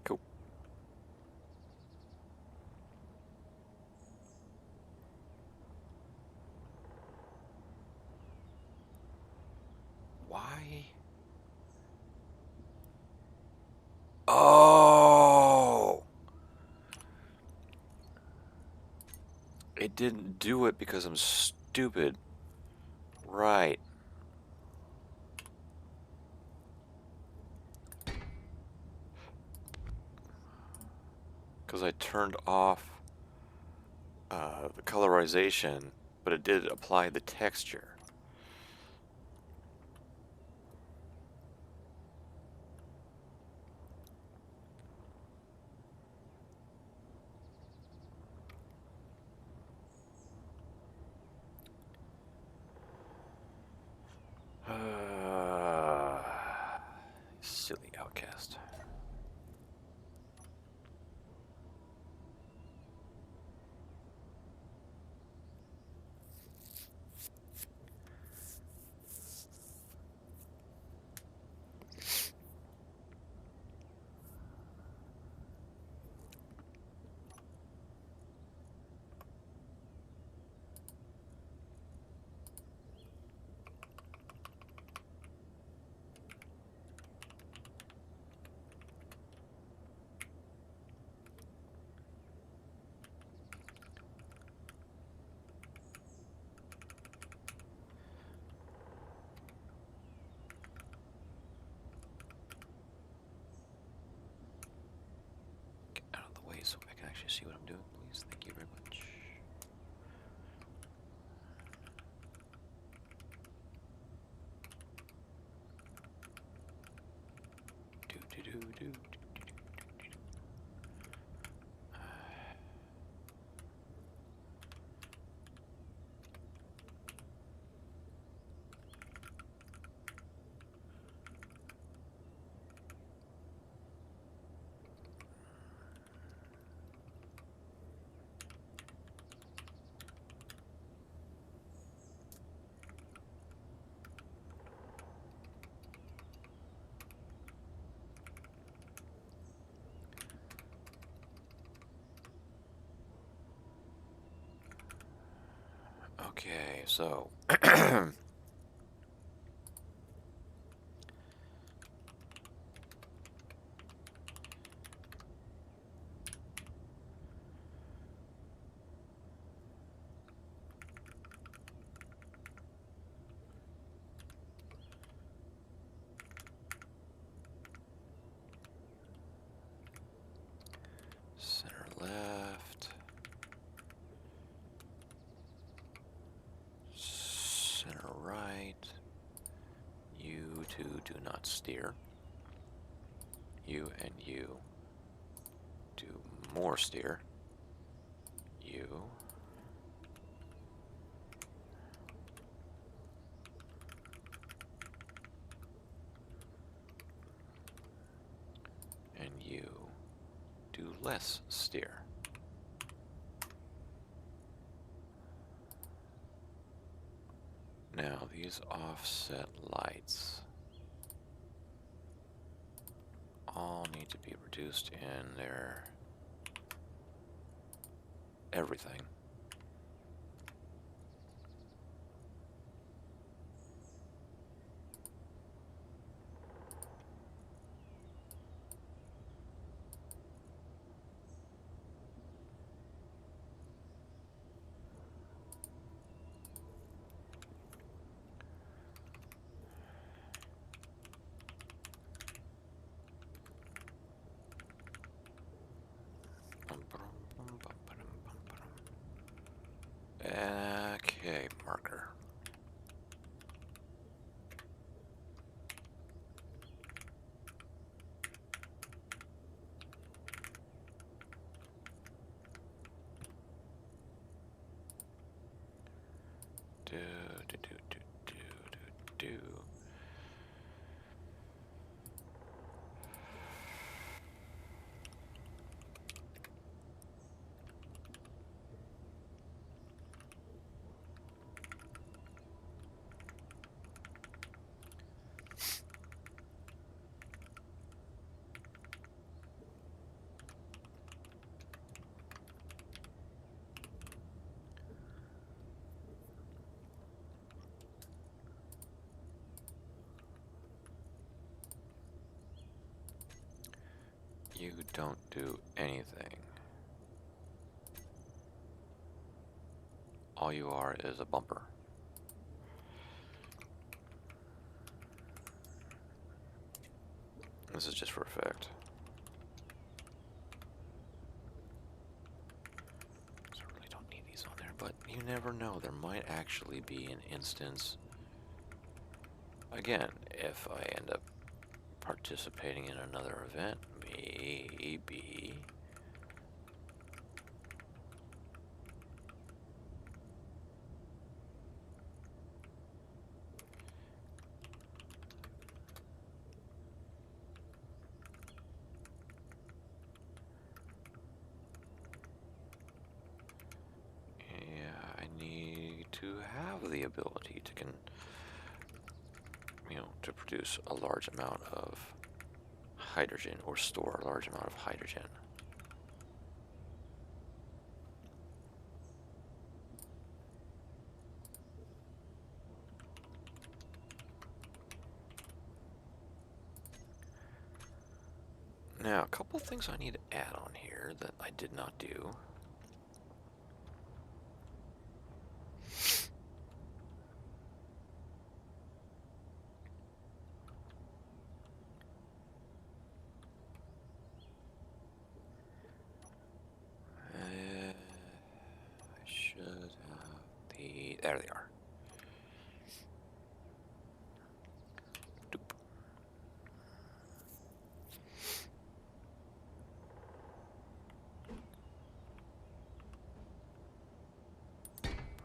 Cool. Why? Oh! It didn't do it because I'm stupid. Right. Because I turned off the colorization, but it did apply the texture. Silly outcast. Get out of the way so I can actually see what I'm doing, please. Thank you very much. Do do do do. Okay, so center left, center right. You two do not steer. You and you do more steer. You. And you do less steer. Now these offset lights all need to be reduced in their everything. Okay, marker. Do, do, do, do, do, do, do. You don't do anything. All you are is a bumper. This is just for effect. So I really don't need these on there, but you never know. There might actually be an instance. Again, if I end up participating in another event, maybe. Yeah, I need to have the ability to to produce a large amount of hydrogen or store a large amount of hydrogen. Now, a couple of things I need to add on here that I did not do. I should have there they are. Doop.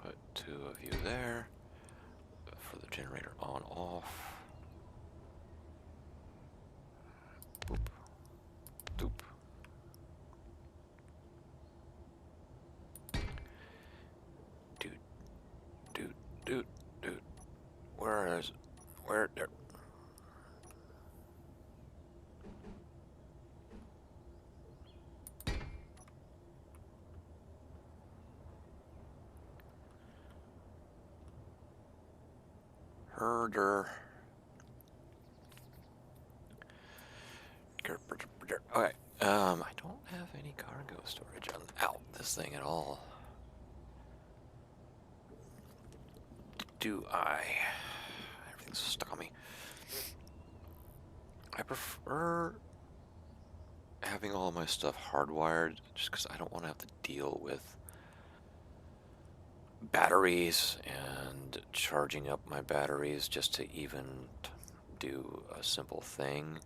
Put two of you there for the generator on off. Boop. Doop. Dude. Where there? Herder. Okay. I don't have any cargo storage on this thing at all. Do I? Everything's stuck on me. I prefer having all my stuff hardwired just because I don't want to have to deal with batteries and charging up my batteries just to even do a simple thing.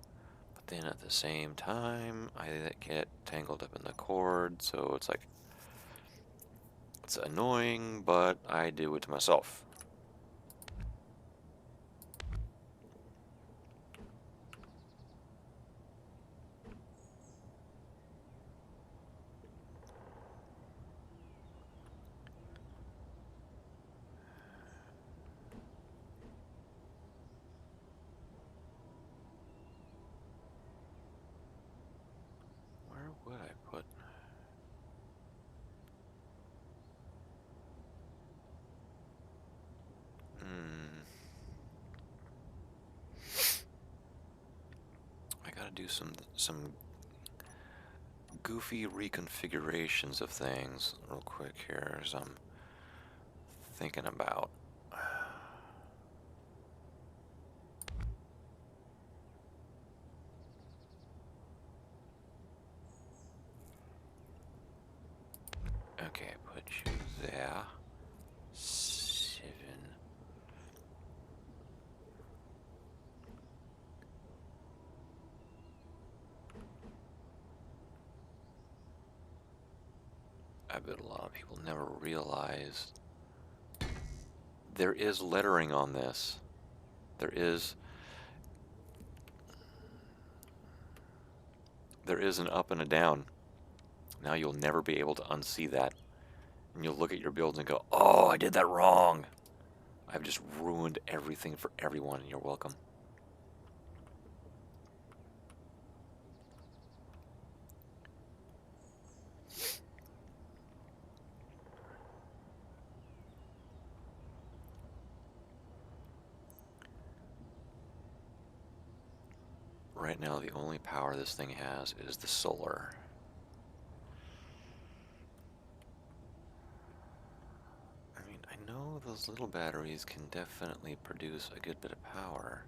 But then at the same time, I get tangled up in the cord, so it's like, it's annoying, but I do it to myself. Where would I put? I gotta do some goofy reconfigurations of things real quick here as I'm thinking about. Okay, put you there. 7. I bet a lot of people never realize there is lettering on this. There is an up and a down. Now you'll never be able to unsee that. And you'll look at your builds and go, oh, I did that wrong. I've just ruined everything for everyone, and you're welcome. Right now, the only power this thing has is the solar. I mean, I know those little batteries can definitely produce a good bit of power.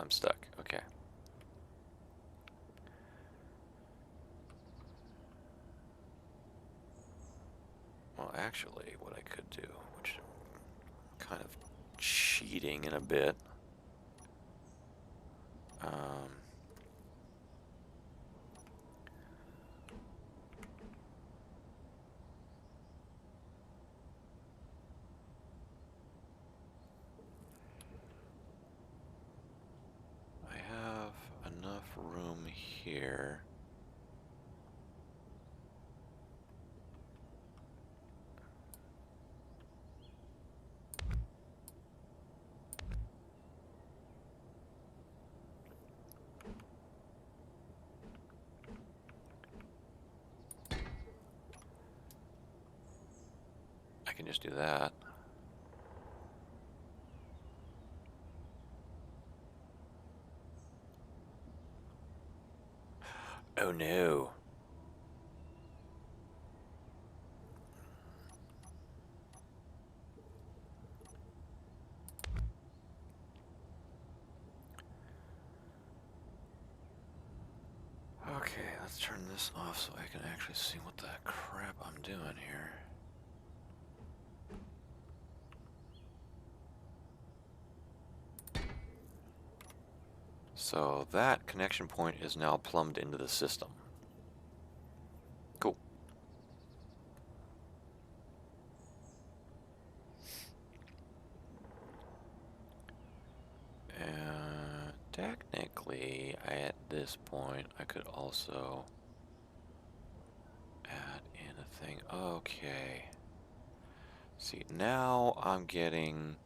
I'm stuck. Okay. Well, actually, what I could do, which kind of cheating in a bit. I have enough room here. I can just do that. Oh no. Okay, let's turn this off so I can actually see what the crap I'm doing here. So that connection point is now plumbed into the system. Cool. And technically, at this point, I could also add in a thing. Okay. See, now I'm getting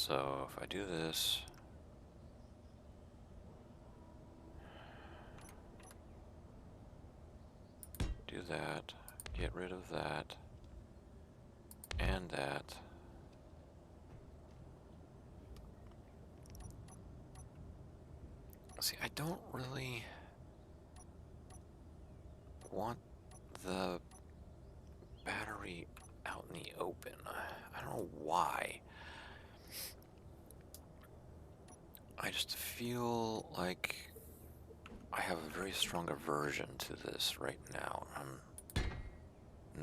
So if I do this, do that, get rid of that, and that. See, I don't really want the battery out in the open. I don't know why. I just feel like I have a very strong aversion to this right now. I'm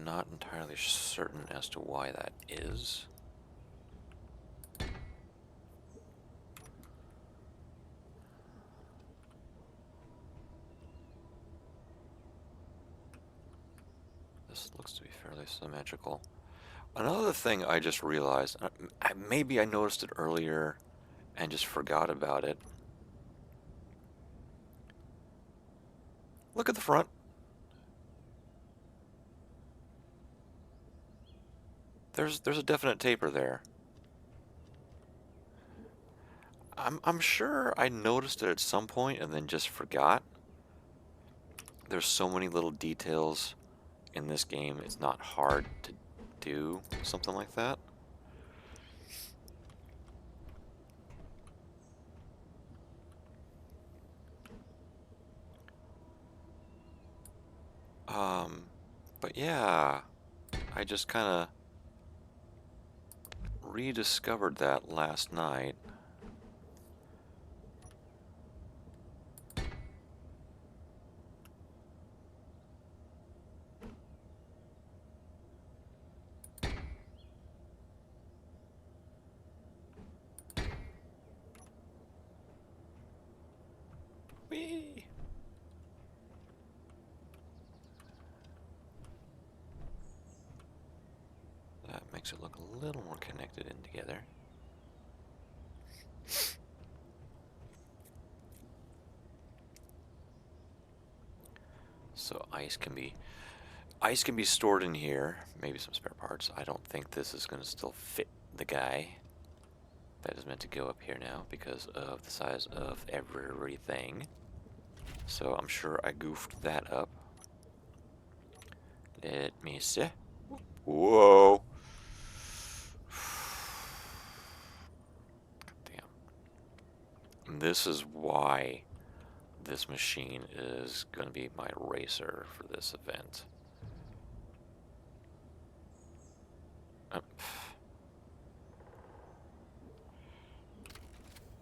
not entirely certain as to why that is. This looks to be fairly symmetrical. Another thing I just realized, maybe I noticed it earlier and just forgot about it. Look at the front. There's a definite taper there. I'm sure I noticed it at some point and then just forgot. There's so many little details in this game, it's not hard to do something like that. But yeah, I just kind of rediscovered that last night. Whee! That makes it look a little more connected in together. So ice can be stored in here, maybe some spare parts. I don't think this is going to still fit the guy. That is meant to go up here now because of the size of everything. So I'm sure I goofed that up. Let me see. Whoa. Damn. This is why this machine is going to be my racer for this event.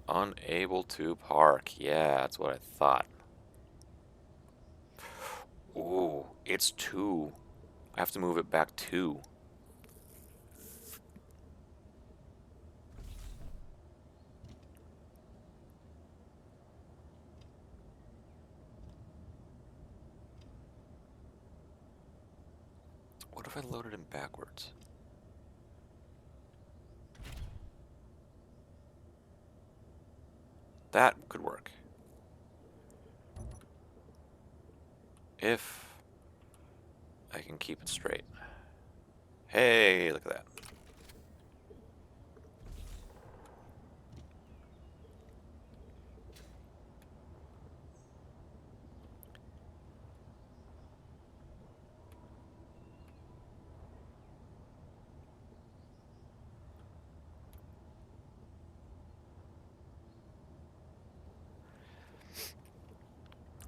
Unable to park. Yeah, that's what I thought. Ooh, it's 2. I have to move it back 2. What if I loaded him backwards? That could work. If I can keep it straight. Hey, look at that.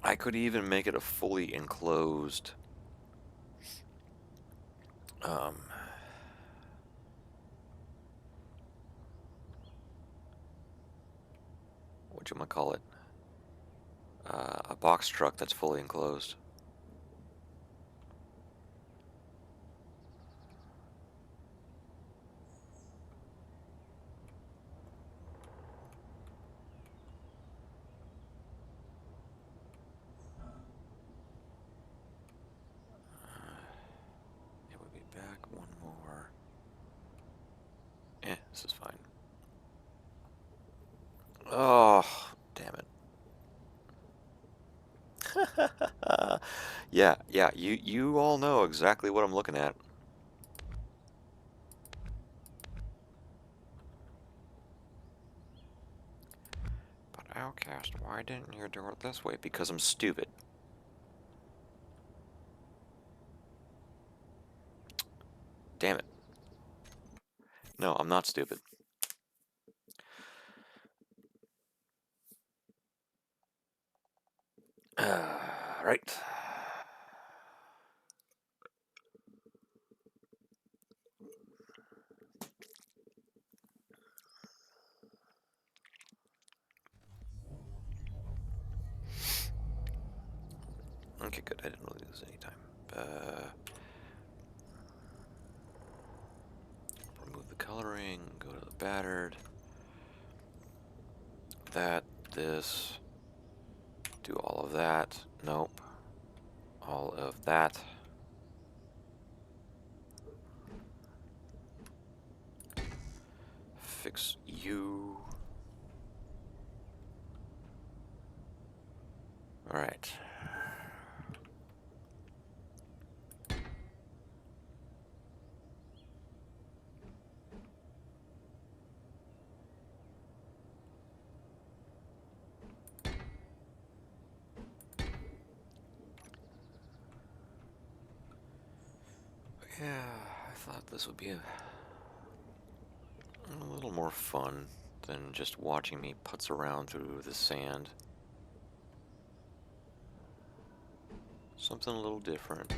I could even make it a fully enclosed whatchamacallit, a box truck that's fully enclosed. It would be back one more. This is fine. Oh, damn it. Yeah, you all know exactly what I'm looking at. Outcast, why didn't you do it this way? Because I'm stupid. Damn it. No, I'm not stupid. Right. Okay, good. I didn't really lose any time. Remove the coloring, go to the battered. That, this. Do all of that. Nope. All of that. Fix you. Alright. Yeah, I thought this would be a little more fun than just watching me putz around through the sand. Something a little different.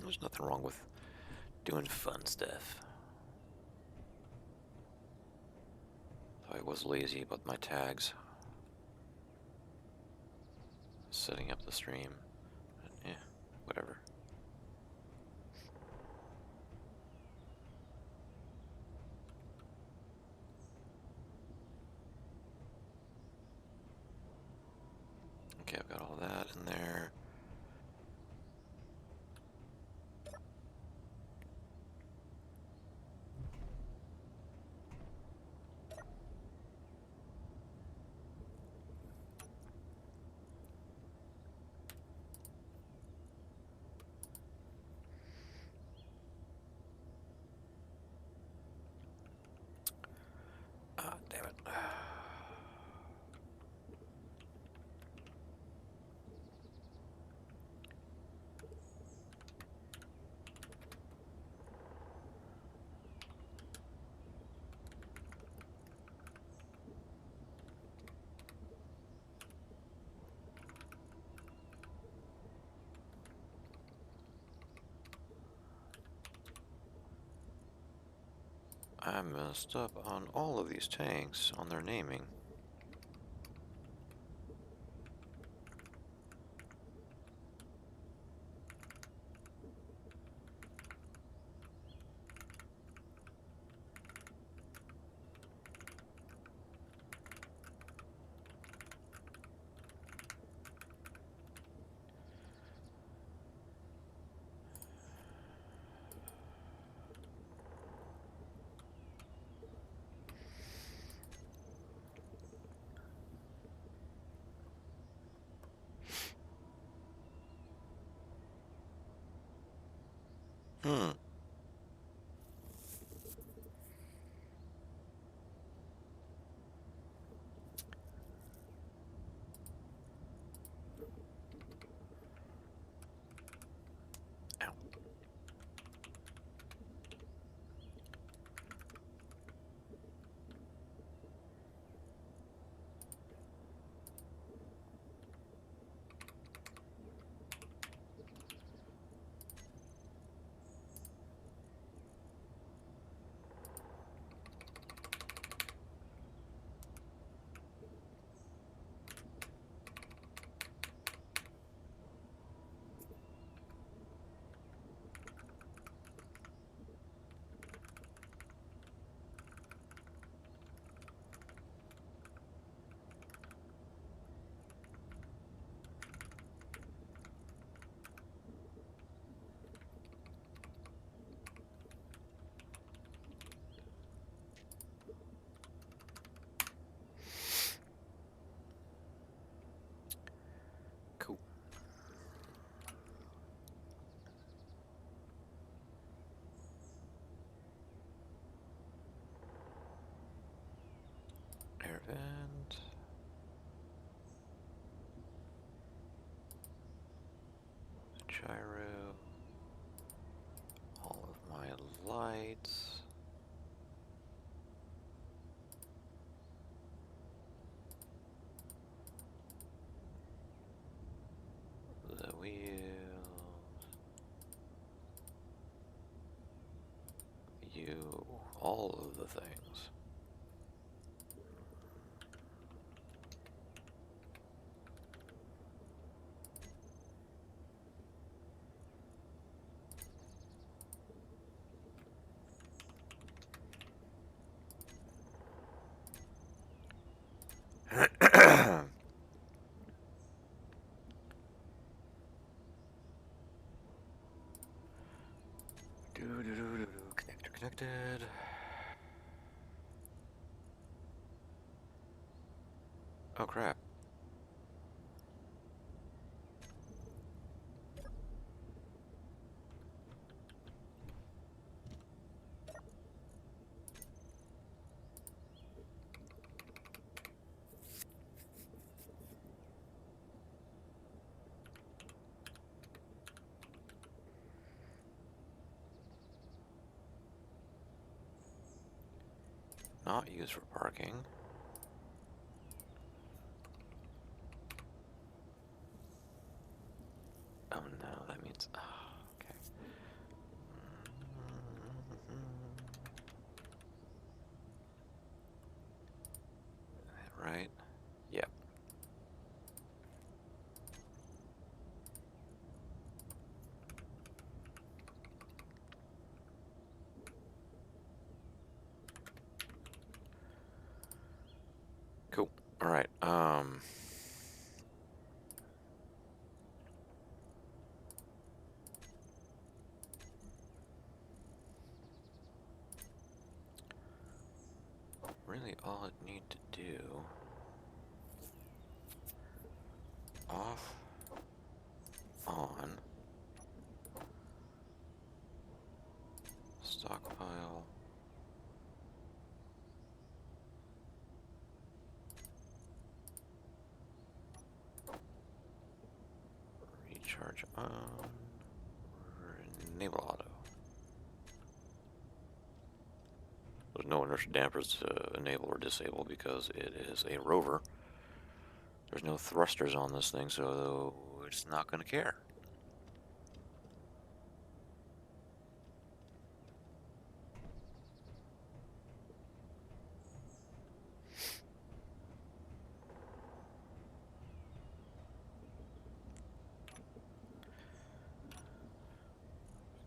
There's nothing wrong with doing fun stuff. I was lazy about my tags. Setting up the stream. Yeah, whatever. Okay, I've got all that in there. Ah, damn it. I messed up on all of these tanks on their naming. Hmm. Ow. gyro. All of my lights. The wheels. You. All of the things. Connector connected. Oh crap. Not used for parking. Oh no, that means. Oh, okay. Right? Yep. Cool. All right. Really, all it need to do. Off. On. Stockpile. Recharge on. Enable auto. There's no inertia dampers to enable or disable because it is a rover. There's no thrusters on this thing, so it's not going to care.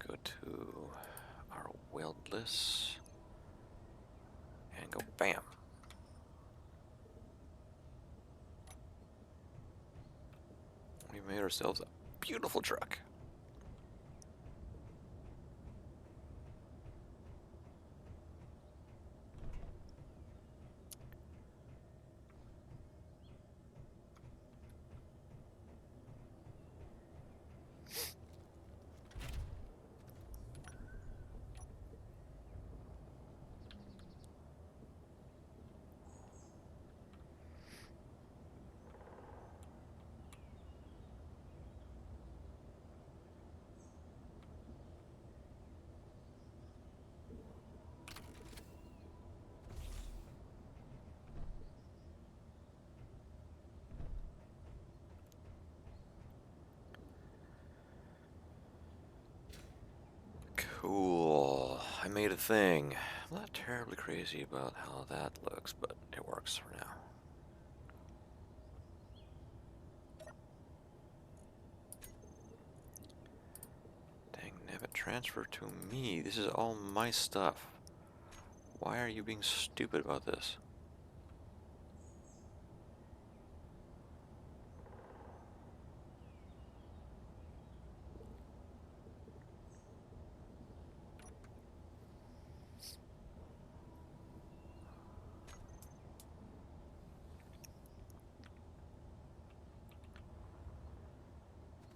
Go to our weldless and go bam. We made ourselves a beautiful truck. Cool. I made a thing. I'm not terribly crazy about how that looks, but it works for now. Dang, Nebbit, transfer to me. This is all my stuff. Why are you being stupid about this?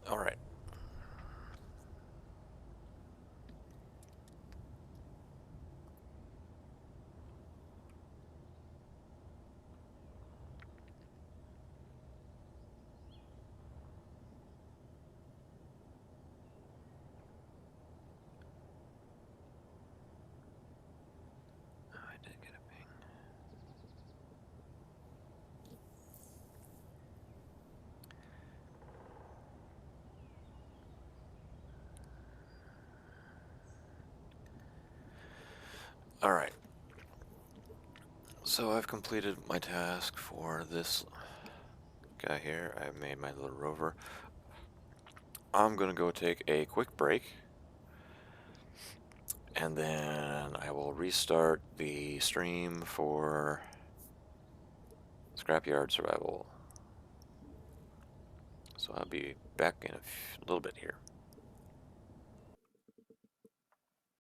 All right. Alright. So I've completed my task for this guy here. I made my little rover. I'm gonna go take a quick break. And then I will restart the stream for Scrapyard Survival. So I'll be back in a little bit here.